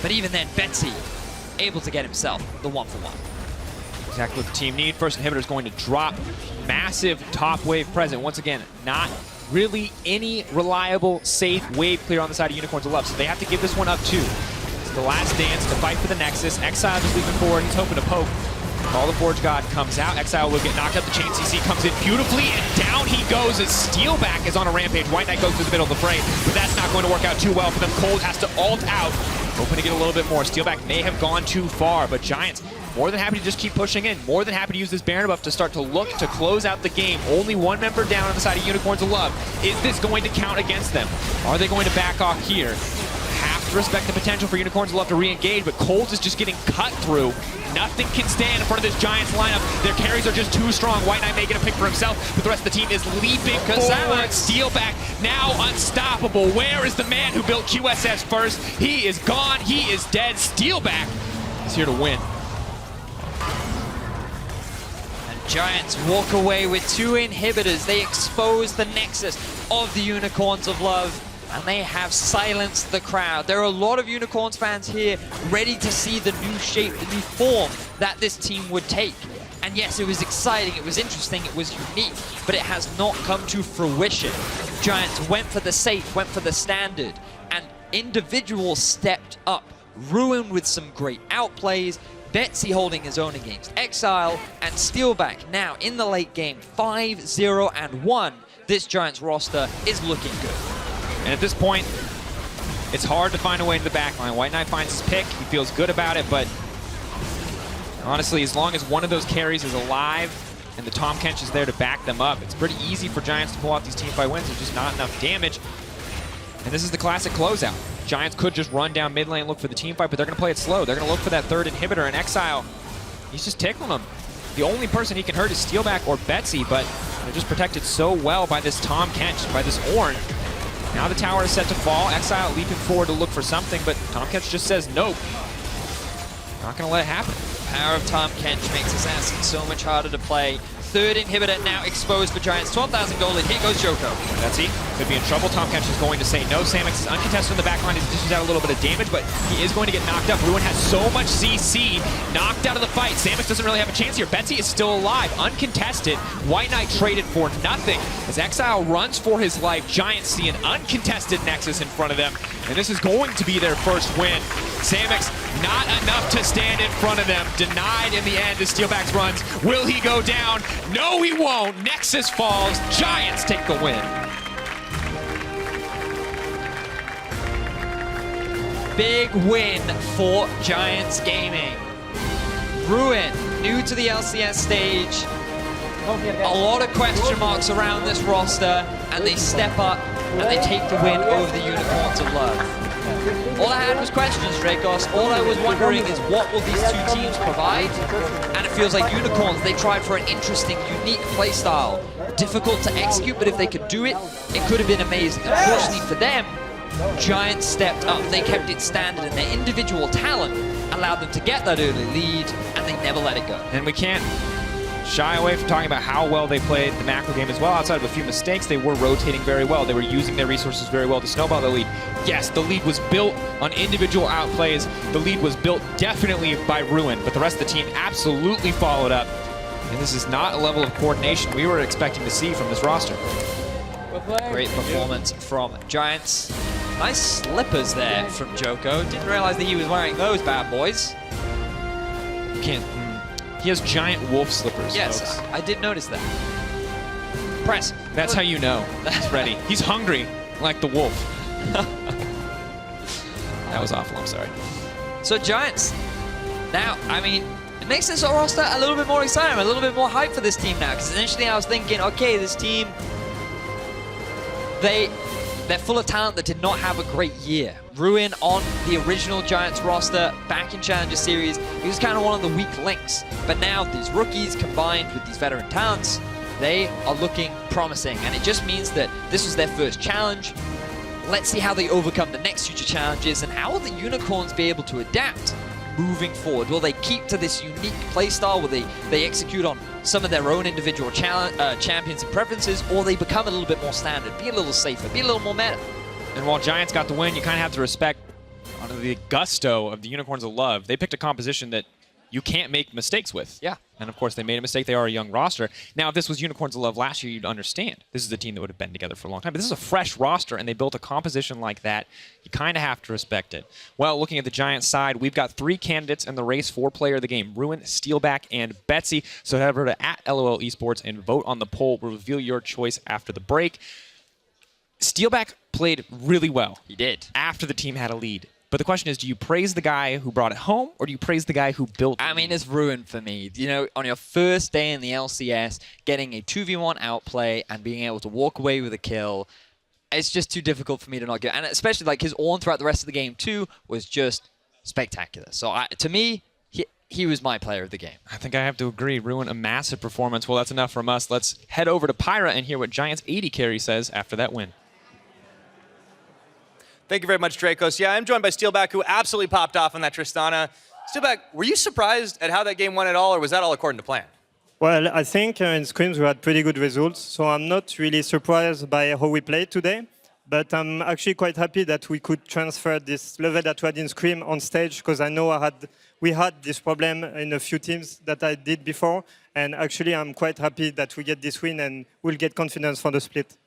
But even then, Betsy able to get himself the 1-for-1. Exactly what the team need. First inhibitor is going to drop. Massive top wave present. Once again, not really any reliable, safe wave clear on the side of Unicorns of Love, so they have to give this one up too. It's the last dance to fight for the Nexus. Exileh just leaping forward, he's hoping to poke. All the Forge God comes out. Exileh will get knocked up. The Chain CC comes in beautifully, and down he goes as Steeelback is on a rampage. WhiteKnight goes through the middle of the fray, but that's not going to work out too well for them. Kold has to ult out, hoping to get a little bit more. Steeelback may have gone too far, but Giants more than happy to just keep pushing in, more than happy to use this Baron buff to start to look to close out the game. Only one member down on the side of Unicorns of Love. Is this going to count against them? Are they going to back off here? Have to respect the potential for Unicorns of Love to re-engage, but Kold is just getting cut through. Nothing can stand in front of this Giants lineup. Their carries are just too strong. WhiteKnight making a pick for himself, but the rest of the team is leaping forward. Steeelback now unstoppable. Where is the man who built QSS first? He is gone. He is dead. Steeelback is here to win. And Giants walk away with 2 inhibitors. They expose the nexus of the Unicorns of Love, and they have silenced the crowd. There are a lot of Unicorns fans here ready to see the new shape, the new form that this team would take. And yes, it was exciting, it was interesting, it was unique, but it has not come to fruition. Giants went for the safe, went for the standard, and individuals stepped up. Ruin with some great outplays, Betsy holding his own against Exileh, and Steeelback now in the late game, 5-0-1. This Giants roster is looking good. And at this point, it's hard to find a way to the backline. WhiteKnight finds his pick, he feels good about it, but honestly, as long as one of those carries is alive and the Tahm Kench is there to back them up, it's pretty easy for Giants to pull out these teamfight wins. There's just not enough damage. And this is the classic closeout. Giants could just run down mid lane and look for the teamfight, but they're going to play it slow. They're going to look for that third inhibitor, and Exileh, he's just tickling them. The only person he can hurt is Steeelback or Betsy, but they're just protected so well by this Tahm Kench, by this Ornn. Now the tower is set to fall. Exileh leaping forward to look for something, but Tahm Kench just says nope. Not going to let it happen. Power of Tahm Kench makes Assassin so much harder to play. Third inhibitor now exposed for Giants. 12,000 gold lead. Here goes Djoko. Betsy could be in trouble. Tahm Kench is going to say no. Samux is uncontested in the backline. He dishes out a little bit of damage, but he is going to get knocked up. Ruin has so much CC. Knocked out of the fight. Samux doesn't really have a chance here. Betsy is still alive. Uncontested. WhiteKnight traded for nothing. As Exileh runs for his life, Giants see an uncontested Nexus in front of them, and this is going to be their first win. Samux, not enough to stand in front of them. Denied in the end as Steeelback runs. Will he go down? No, he won't. Nexus falls. Giants take the win. Big win for Giants Gaming. Ruin, new to the LCS stage. A lot of question marks around this roster, and they step up and they take the win over the Unicorns of Love. All I had was questions, Drakos. All I was wondering is what will these two teams provide? And it feels like Unicorns, they tried for an interesting, unique playstyle. Difficult to execute, but if they could do it, it could have been amazing. Unfortunately for them, Giants stepped up. They kept it standard, and their individual talent allowed them to get that early lead, and they never let it go. And we can't shy away from talking about how well they played the macro game as well. Outside of a few mistakes, they were rotating very well. They were using their resources very well to snowball the lead. Yes, the lead was built on individual outplays. The lead was built definitely by Ruin, but the rest of the team absolutely followed up. And this is not a level of coordination we were expecting to see from this roster. Great performance from Giants. Nice slippers there from Djoko. Didn't realize that he was wearing those bad boys. Can't. He has giant wolf slippers. Yes, folks. I did notice that. Press. That's how you know he's ready. He's hungry, like the wolf. That was awful, I'm sorry. So Giants, now, I mean, it makes this roster a little bit more exciting. I'm a little bit more hyped for this team now, because initially I was thinking, okay, this team, they're full of talent that did not have a great year. Ruin on the original Giants roster back in Challenger Series, he was kind of one of the weak links. But now these rookies combined with these veteran talents, they are looking promising. And it just means that this was their first challenge. Let's see how they overcome the next future challenges, and how will the Unicorns be able to adapt moving forward? Will they keep to this unique playstyle? Will they execute on some of their own individual champions and preferences, or they become a little bit more standard, be a little safer, be a little more meta? And while Giants got the win, you kind of have to respect the gusto of the Unicorns of Love. They picked a composition that you can't make mistakes with. Yeah. And of course, they made a mistake. They are a young roster. Now, if this was Unicorns of Love last year, you'd understand. This is a team that would have been together for a long time. But this is a fresh roster, and they built a composition like that. You kind of have to respect it. Well, looking at the Giants side, we've got 3 candidates in the race for player of the game: Ruin, Steeelback, and Betsy. So head over to @LOL Esports and vote on the poll. We'll reveal your choice after the break. Steeelback played really well. He did. After the team had a lead. But the question is, do you praise the guy who brought it home, or do you praise the guy who built it? I mean, it's ruined for me. You know, on your first day in the LCS, getting a 2v1 outplay and being able to walk away with a kill, it's just too difficult for me to not get. And especially like his Ornn throughout the rest of the game too was just spectacular. So to me, he was my player of the game. I think I have to agree. Ruin a massive performance. Well, that's enough from us. Let's head over to Pyra and hear what Giants AD carry says after that win. Thank you very much, Drakos. Yeah, I'm joined by Steeelback, who absolutely popped off on that Tristana. Steeelback, were you surprised at how that game went at all, or was that all according to plan? Well, I think in scrims we had pretty good results, so I'm not really surprised by how we played today. But I'm actually quite happy that we could transfer this level that we had in scrim on stage, because I know we had this problem in a few teams that I did before, and actually I'm quite happy that we get this win and we'll get confidence for the split.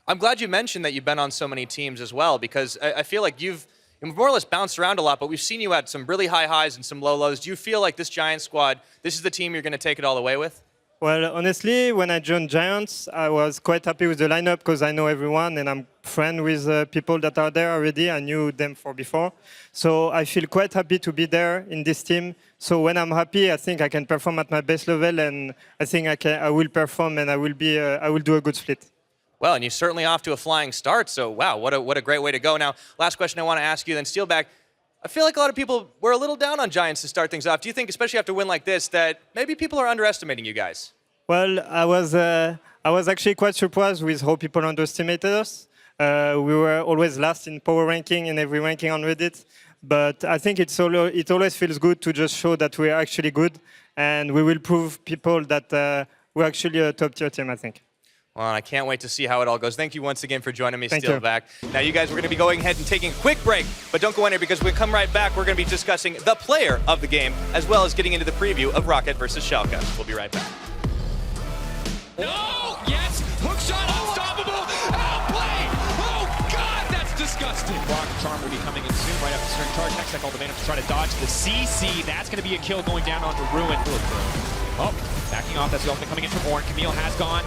I'm glad you mentioned that you've been on so many teams as well, because I feel like you've more or less bounced around a lot, but we've seen you at some really high highs and some low lows. Do you feel like this Giants squad, this is the team you're going to take it all the way with? Well, honestly, when I joined Giants, I was quite happy with the lineup because I know everyone and I'm friends with people that are there already. I knew them for before. So I feel quite happy to be there in this team. So when I'm happy, I think I can perform at my best level, and I think I will perform and I will do a good split. Well, and you're certainly off to a flying start, so wow, what a great way to go. Now, last question I want to ask you then, Steeelback. I feel like a lot of people were a little down on Giants to start things off. Do you think, especially after a win like this, that maybe people are underestimating you guys? Well, I was actually quite surprised with how people underestimated us. We were always last in power ranking in every ranking on Reddit, but I think it always feels good to just show that we're actually good, and we will prove people that we're actually a top-tier team, I think. Well, I can't wait to see how it all goes. Thank you once again for joining me, Steeelback. Now, you guys, we're going to be going ahead and taking a quick break, but don't go anywhere because when we come right back, we're going to be discussing the player of the game, as well as getting into the preview of Rocket versus Sjokz. We'll be right back. No! Yes! Hook shot unstoppable! Outplay! Oh, God, that's disgusting! Rock Charm will be coming in soon, right after String Charge. Next, I call the man up to try to dodge the CC. That's going to be a kill going down onto Ruin. Oh, backing off. That's the ultimate coming in from Ornn. Camille has gone.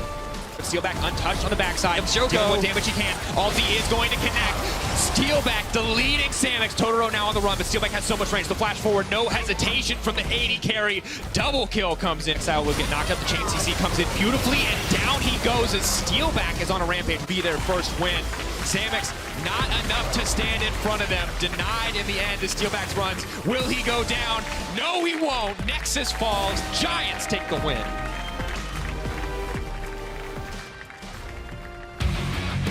Steeelback untouched on the backside. Dealing what damage he can. Ulti is going to connect. Steeelback deleting Samux. Totoro now on the run, but Steeelback has so much range. The flash forward, no hesitation from the AD carry. Double kill comes in. Exileh will get knocked out. The chain CC comes in beautifully, and down he goes as Steeelback is on a rampage. Be their first win. Samux not enough to stand in front of them. Denied in the end as Steeelback's runs. Will he go down? No, he won't. Nexus falls. Giants take the win.